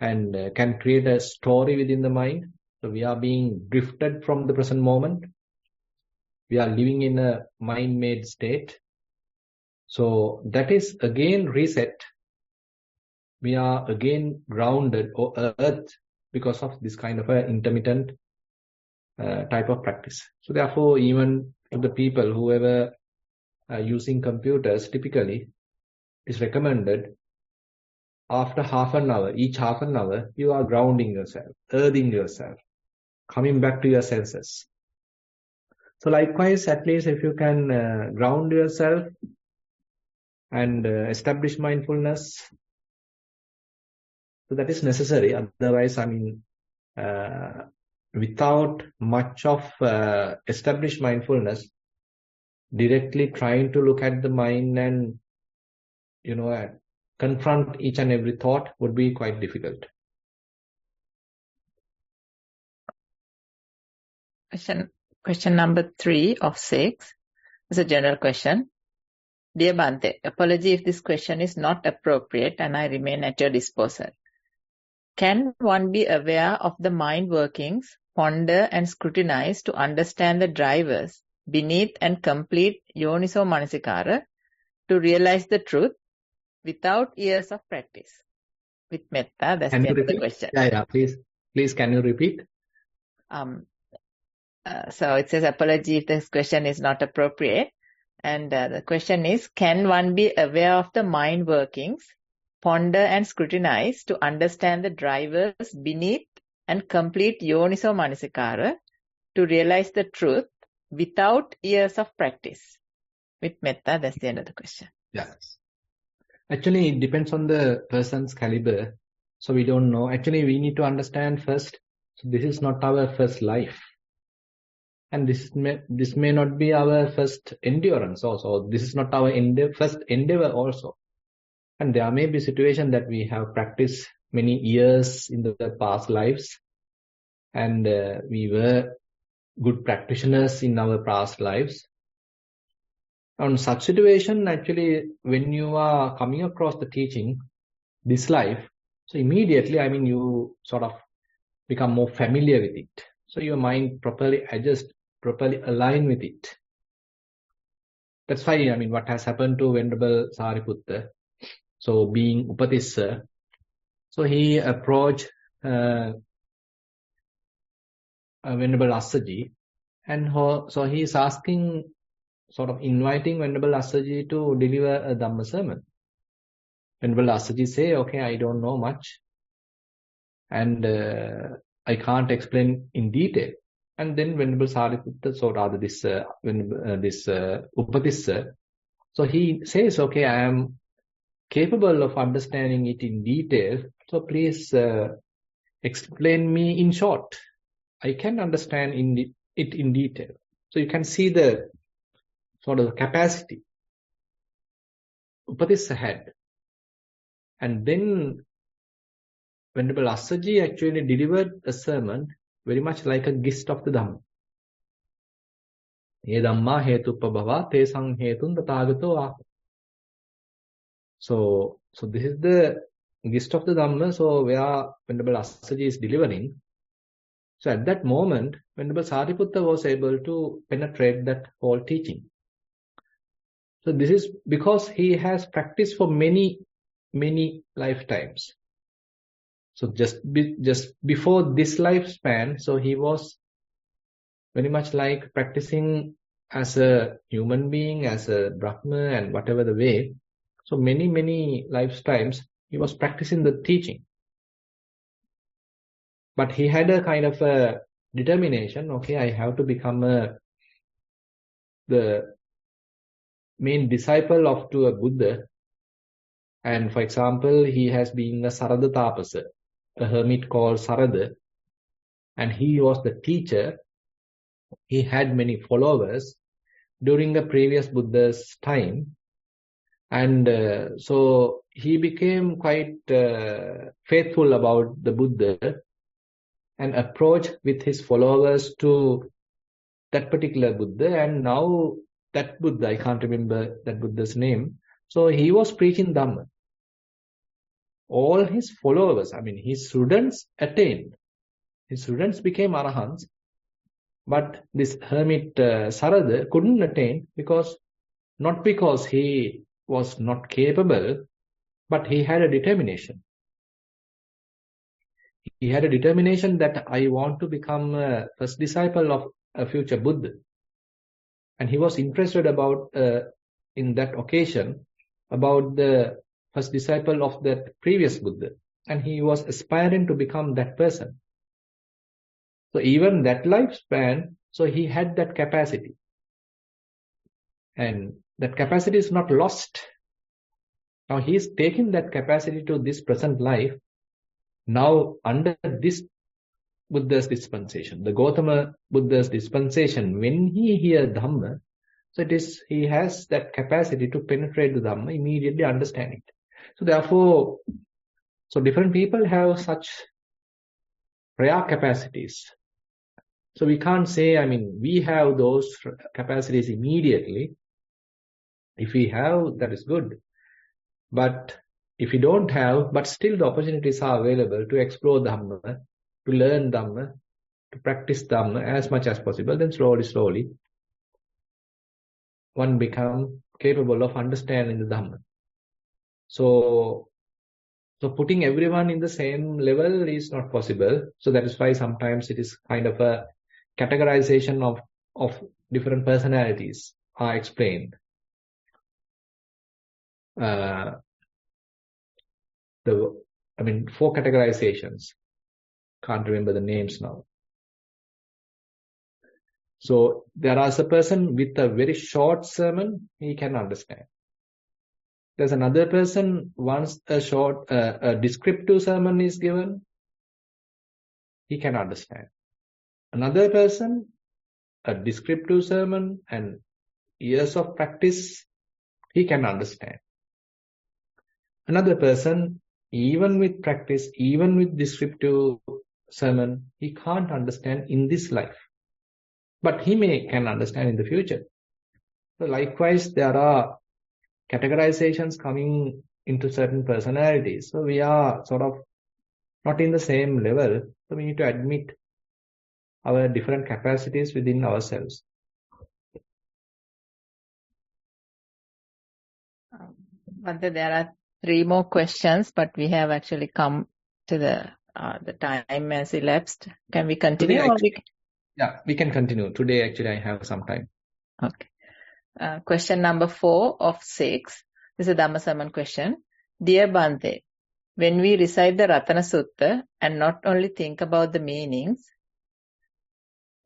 and can create a story within the mind. So we are being drifted from the present moment. We are living in a mind-made state. So that is again reset. We are again grounded or earthed because of this kind of an intermittent type of practice. So therefore, even to the people, whoever are using computers, typically is recommended after each half an hour, you are grounding yourself, earthing yourself, coming back to your senses. So likewise, at least if you can ground yourself and establish mindfulness, so that is necessary. Otherwise, without much of established mindfulness, directly trying to look at the mind and, confront each and every thought would be quite difficult. Question number 3 of 6 is a general question. Dear Bhante, apology if this question is not appropriate and I remain at your disposal. Can one be aware of the mind workings, ponder and scrutinize to understand the drivers beneath and complete yoniso manasikara to realize the truth without years of practice? With metta, that's the end of the question. Yeah, please, can you repeat? So it says, apology if this question is not appropriate. And the question is, can one be aware of the mind workings, ponder and scrutinize to understand the drivers beneath and complete yoniso manasikara to realize the truth without years of practice? With metta, that's the end of the question. Yes. Actually, it depends on the person's caliber. So we don't know. Actually, we need to understand first, so this is not our first life. And this may not be our first endurance also. This is not our first endeavor also. And there may be situations that we have practiced many years in the past lives, and we were good practitioners in our past lives. On such situation, actually, when you are coming across the teaching, this life, so immediately, you sort of become more familiar with it. So your mind properly adjusts, properly align with it. That's why, what has happened to Venerable Sariputta, so being Upatissa, so he approached Venerable Assaji, and so he is asking, sort of inviting Venerable Assaji to deliver a Dhamma sermon. Venerable Assaji say, okay, I don't know much, and I can't explain in detail. And then Venerable Sariputta, so rather this Upatissa, so he says, okay, I am capable of understanding it in detail, so please explain me in short. I can understand it in detail. So you can see the sort of capacity Upatissa had. And then Venerable Assaji actually delivered a sermon very much like a gist of the Dhamma. Ye Dhamma hetuppabhava te sang hetun tathagato aha. So this is the gist of the Dhamma, so where Venerable Assaji is delivering. So at that moment, Venerable Sariputta was able to penetrate that whole teaching. So this is because he has practiced for many lifetimes. So just before this lifespan, so he was very much like practicing as a human being, as a Brahma, and whatever the way. So many lifetimes he was practicing the teaching. But he had a kind of a determination, okay, I have to become the main disciple of a Buddha. And for example, he has been a Sarada Tapasa, a hermit called Sarada, and he was the teacher. He had many followers during the previous Buddha's time. And so he became quite faithful about the Buddha and approached with his followers to that particular Buddha. And now that Buddha, I can't remember that Buddha's name, so he was preaching Dhamma. All his followers, his students attained. His students became Arahants. But this hermit Sarada couldn't attain not because he was not capable, but he had a determination. He had a determination that I want to become a first disciple of a future Buddha. And he was interested about, in that occasion, about the first disciple of that previous Buddha. And he was aspiring to become that person. So even that lifespan, so he had that capacity. And that capacity is not lost. Now he is taking that capacity to this present life. Now under this Buddha's dispensation, the Gautama Buddha's dispensation, when he hears Dhamma, so he has that capacity to penetrate the Dhamma, immediately understand it. So therefore, so different people have such rare capacities. So we can't say, we have those capacities immediately. If we have, that is good. But if we don't have, but still the opportunities are available to explore Dhamma, to learn Dhamma, to practice Dhamma as much as possible, then slowly, one becomes capable of understanding the Dhamma. So putting everyone in the same level is not possible. So that is why sometimes it is kind of a categorization of different personalities are explained. 4 categorizations. Can't remember the names now. So there is a person with a very short sermon, he can understand. There's another person, once a descriptive sermon is given, he can understand. Another person, a descriptive sermon and years of practice, he can understand. Another person, even with practice, even with descriptive sermon, he can't understand in this life. But he can understand in the future. So likewise, there are categorizations coming into certain personalities. So we are sort of not in the same level. So we need to admit our different capacities within ourselves. Bhante, there are 3 more questions, but we have actually come to the time has elapsed. Can we continue? Yeah, we can continue. Today, actually, I have some time. Okay. Question number 4 of 6. This is a Dhammasaman question. Dear Bhante, when we recite the Ratana Sutta and not only think about the meanings,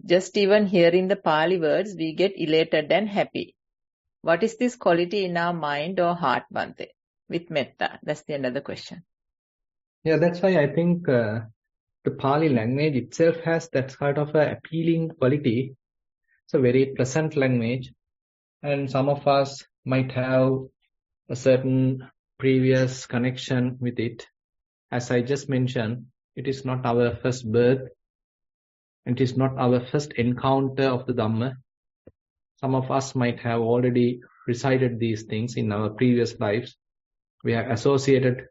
just even hearing the Pali words, we get elated and happy. What is this quality in our mind or heart, Bhante? With metta. That's the end of the question. Yeah, that's why I think the Pali language itself has that sort of a appealing quality. It's a very pleasant language, and some of us might have a certain previous connection with it. As I just mentioned, it is not our first birth. It is not our first encounter of the Dhamma. Some of us might have already recited these things in our previous lives. We have associated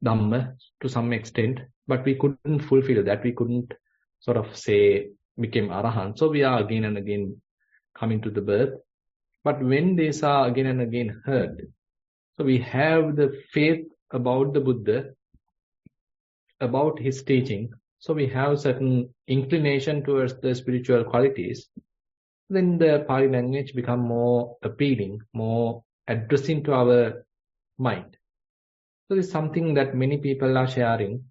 Dhamma to some extent, but we couldn't fulfill that. We couldn't sort of say became Arahant. So we are again and again coming to the birth. But when these are again and again heard, so we have the faith about the Buddha, about his teaching. So we have certain inclination towards the spiritual qualities. Then the Pali language become more appealing, more addressing to our mind. So it's something that many people are sharing.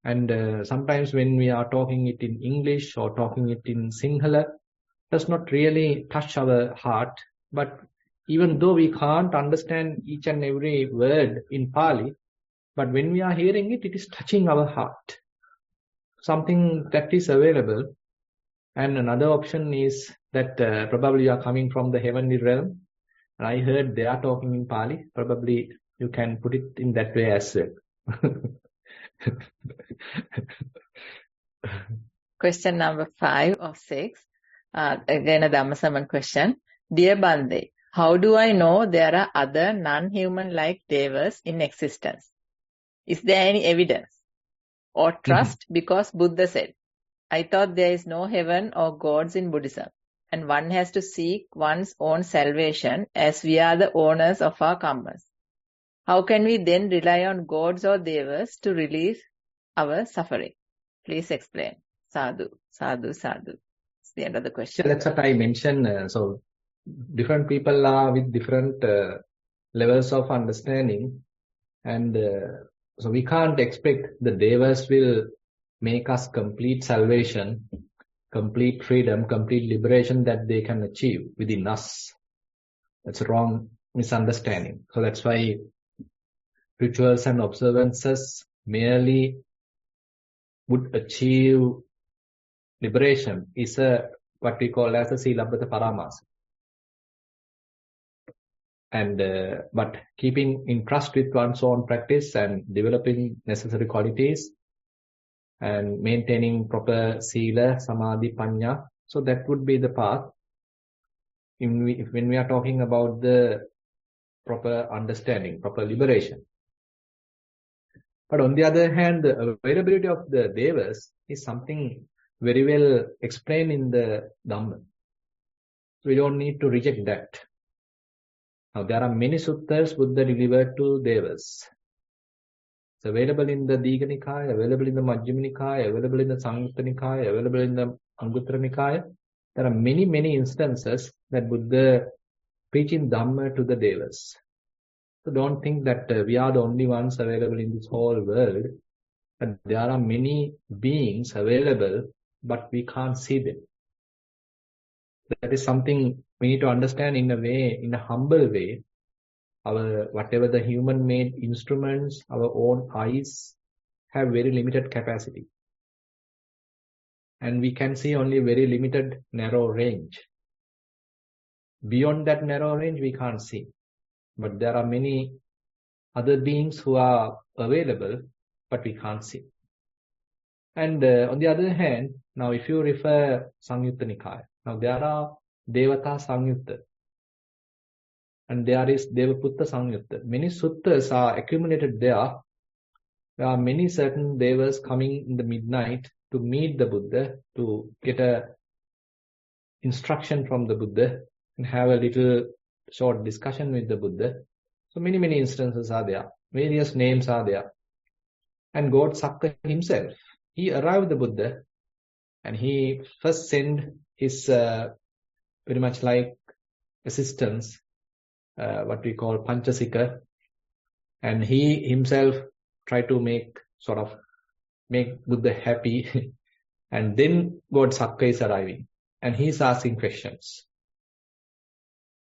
And sometimes when we are talking it in English or talking it in Sinhala, does not really touch our heart. But even though we can't understand each and every word in Pali, but when we are hearing it, it is touching our heart. Something that is available. And another option is that probably you are coming from the heavenly realm. And I heard they are talking in Pali. Probably you can put it in that way as well. Question number 5 of 6. Again a Dhammasaman question. Dear Bhante, how do I know there are other non-human-like devas in existence? Is there any evidence? Or trust because Buddha said, I thought there is no heaven or gods in Buddhism, and one has to seek one's own salvation as we are the owners of our karmas. How can we then rely on gods or devas to relieve our suffering? Please explain. Sadhu, sadhu, sadhu. It's the end of the question. Yeah, that's what I mentioned. So different people are with different levels of understanding, and so we can't expect the devas will make us complete salvation, complete freedom, complete liberation that they can achieve within us. That's a wrong misunderstanding. So that's why rituals and observances merely would achieve liberation is what we call as a Silabbata Paramasa. And but keeping in trust with one's own practice and developing necessary qualities and maintaining proper sila, samadhi, panya. So that would be the path. When we are talking about the proper understanding, proper liberation. But on the other hand, the availability of the devas is something very well explained in the Dhamma. We don't need to reject that. Now, there are many suttas Buddha delivered to devas. It's available in the Digha Nikaya, available in the Majjhima Nikaya, available in the Samyutta Nikaya, available in the Anguttara Nikaya. There are many, many instances that Buddha preaching Dhamma to the devas. So don't think that we are the only ones available in this whole world. But there are many beings available, but we can't see them. That is something we need to understand in a way, in a humble way. Whatever the human-made instruments, our own eyes have very limited capacity. And we can see only very limited, narrow range. Beyond that narrow range, we can't see. But there are many other beings who are available, but we can't see. And on the other hand, now if you refer Samyutta Nikaya, now there are Devata Samyutta and there is Devaputta Samyutta. Many suttas are accumulated there. There are many certain devas coming in the midnight to meet the Buddha, to get a instruction from the Buddha and have a little short discussion with the Buddha. So many instances are there. Various names are there. And God Sakka himself, he arrived the Buddha and he first sent his very much like assistants, what we call Panchasika, and he himself tried to make Buddha happy. And then God Sakka is arriving and he is asking questions,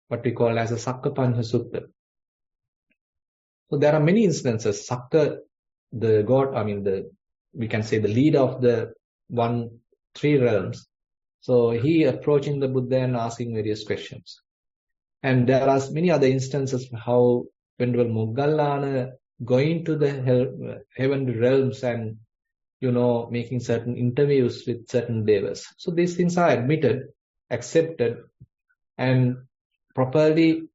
what we call as a Sakka Pancha Sutta. So there are many instances. Sakka, the God, we can say the leader of the 3 realms. So he approaching the Buddha and asking various questions. And there are many other instances how Venerable Moggallana going to the heavenly realms and, making certain interviews with certain devas. So these things are admitted, accepted, and properly,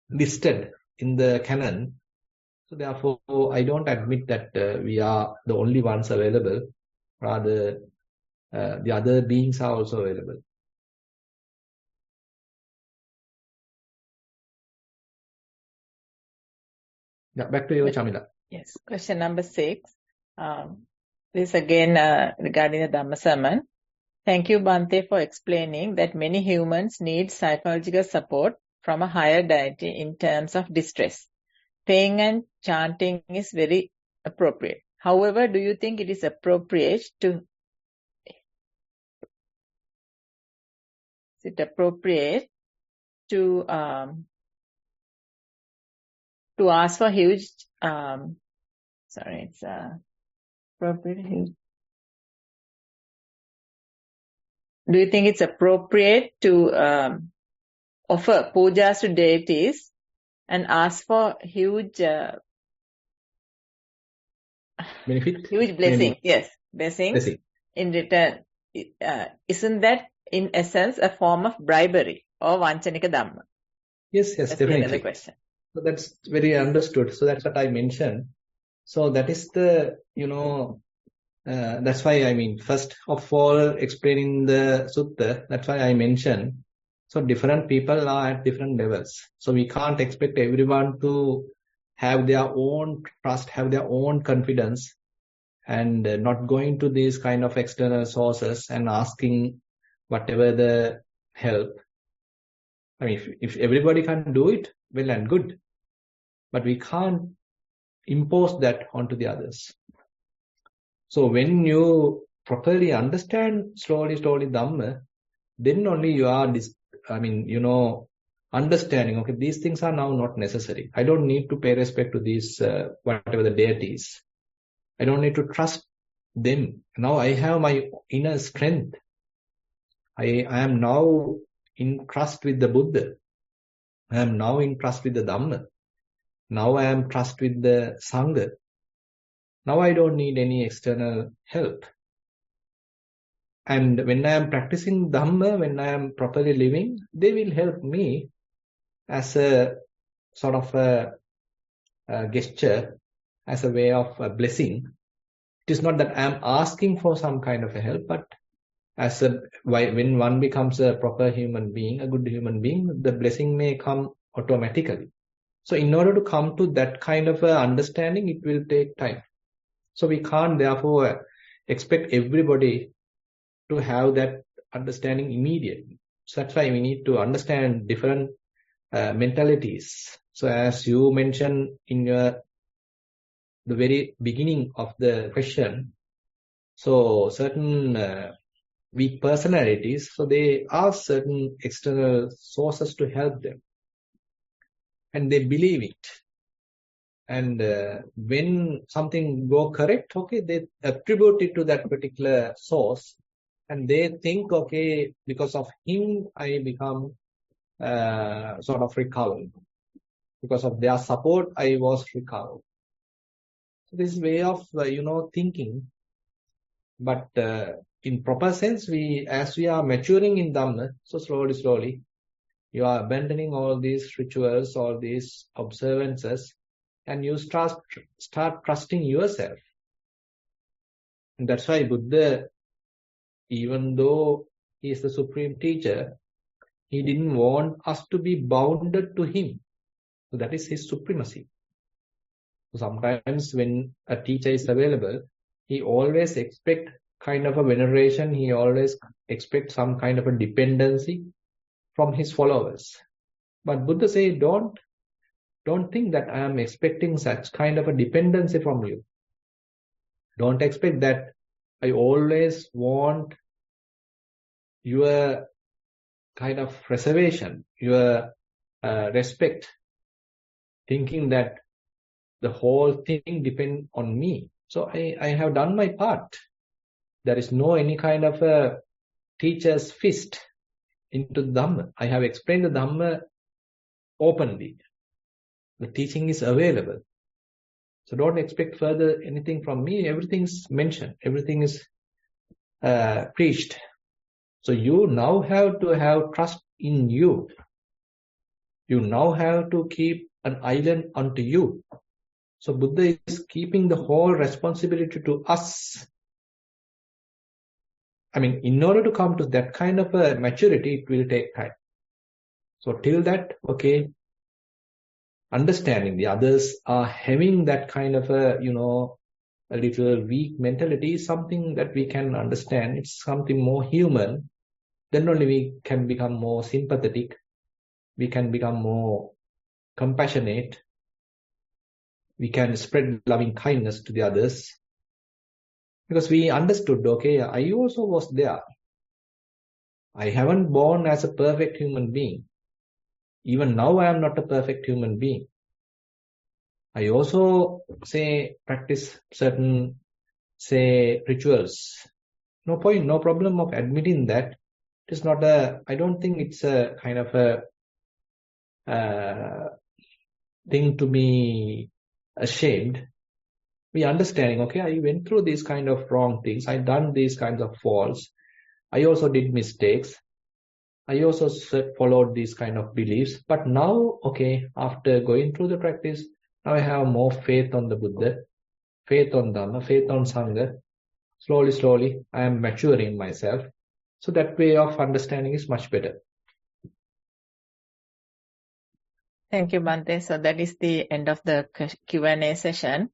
listed in the canon. So therefore, I don't admit that we are the only ones available. Rather, the other beings are also available. Yeah, back to you, Chamila. Yes, question number 6. This again regarding the Dhamma sermon. Thank you, Bhante, for explaining that many humans need psychological support from a higher deity in terms of distress. Praying and chanting is very appropriate. However, do you think it is appropriate to ask for huge do you think it's appropriate to offer pujas to deities and ask for huge benefit? Huge blessing, yes, blessings Blessing. In return. Isn't that in essence a form of bribery or vanchanika dhamma? Yes, That's definitely. another question. So that's very understood. So that's what I mentioned. So that is the, that's why first of all, explaining the sutta, that's why I mentioned. So different people are at different levels. So we can't expect everyone to have their own trust, have their own confidence, and not going to these kind of external sources and asking whatever the help. If everybody can do it, well and good. But we can't impose that onto the others. So when you properly understand slowly Dhamma, then only you are, understanding, okay, these things are now not necessary. I don't need to pay respect to these, whatever the deities. I don't need to trust them. Now I have my inner strength. I am now in trust with the Buddha. I am now in trust with the Dhamma. Now I am trust with the Sangha. Now I don't need any external help. And when I am practicing Dhamma, when I am properly living, they will help me as a sort of a gesture, as a way of a blessing. It is not that I am asking for some kind of a help, but when one becomes a proper human being, a good human being, the blessing may come automatically. So in order to come to that kind of understanding, it will take time. So we can't therefore expect everybody to have that understanding immediately. So that's why we need to understand different mentalities. So as you mentioned in the very beginning of the question, so certain weak personalities, so they ask certain external sources to help them. And they believe it. And when something go correct, okay, they attribute it to that particular source. And they think, okay, because of him, I become sort of recovered. Because of their support, I was recovered. So this way of, thinking. But in proper sense, as we are maturing in Dhamma, so slowly, you are abandoning all these rituals, all these observances, and you start trusting yourself. And that's why Buddha, even though he is the supreme teacher, he didn't want us to be bounded to him. So that is his supremacy. So sometimes when a teacher is available, he always expects kind of a veneration, he always expects some kind of a dependency from his followers. But Buddha says, don't think that I am expecting such kind of a dependency from you. Don't expect that I always want your kind of reservation, your respect, thinking that the whole thing depends on me. So I have done my part. There is no any kind of a teacher's fist into the Dhamma. I have explained the Dhamma openly. The teaching is available. So don't expect further anything from me. Everything is mentioned. Everything is preached. So you now have to have trust in you. You now have to keep an island unto you. So Buddha is keeping the whole responsibility to us. I mean, in order to come to that kind of a maturity, it will take time. So till that, okay, understanding the others are having that kind of a, a little weak mentality is something that we can understand. It's something more human. Then only we can become more sympathetic. We can become more compassionate. We can spread loving kindness to the others. Because we understood, okay, I also was there. I haven't born as a perfect human being. Even now I am not a perfect human being. I also, practice certain, rituals. No point, no problem of admitting that. It is not I don't think it's a kind of a thing to be ashamed. We understanding, okay, I went through these kind of wrong things. I done these kinds of faults. I also did mistakes. I also followed these kind of beliefs. But now, okay, after going through the practice, now I have more faith on the Buddha, faith on Dhamma, faith on Sangha. Slowly, I am maturing myself. So that way of understanding is much better. Thank you, Bhante. So that is the end of the Q&A session.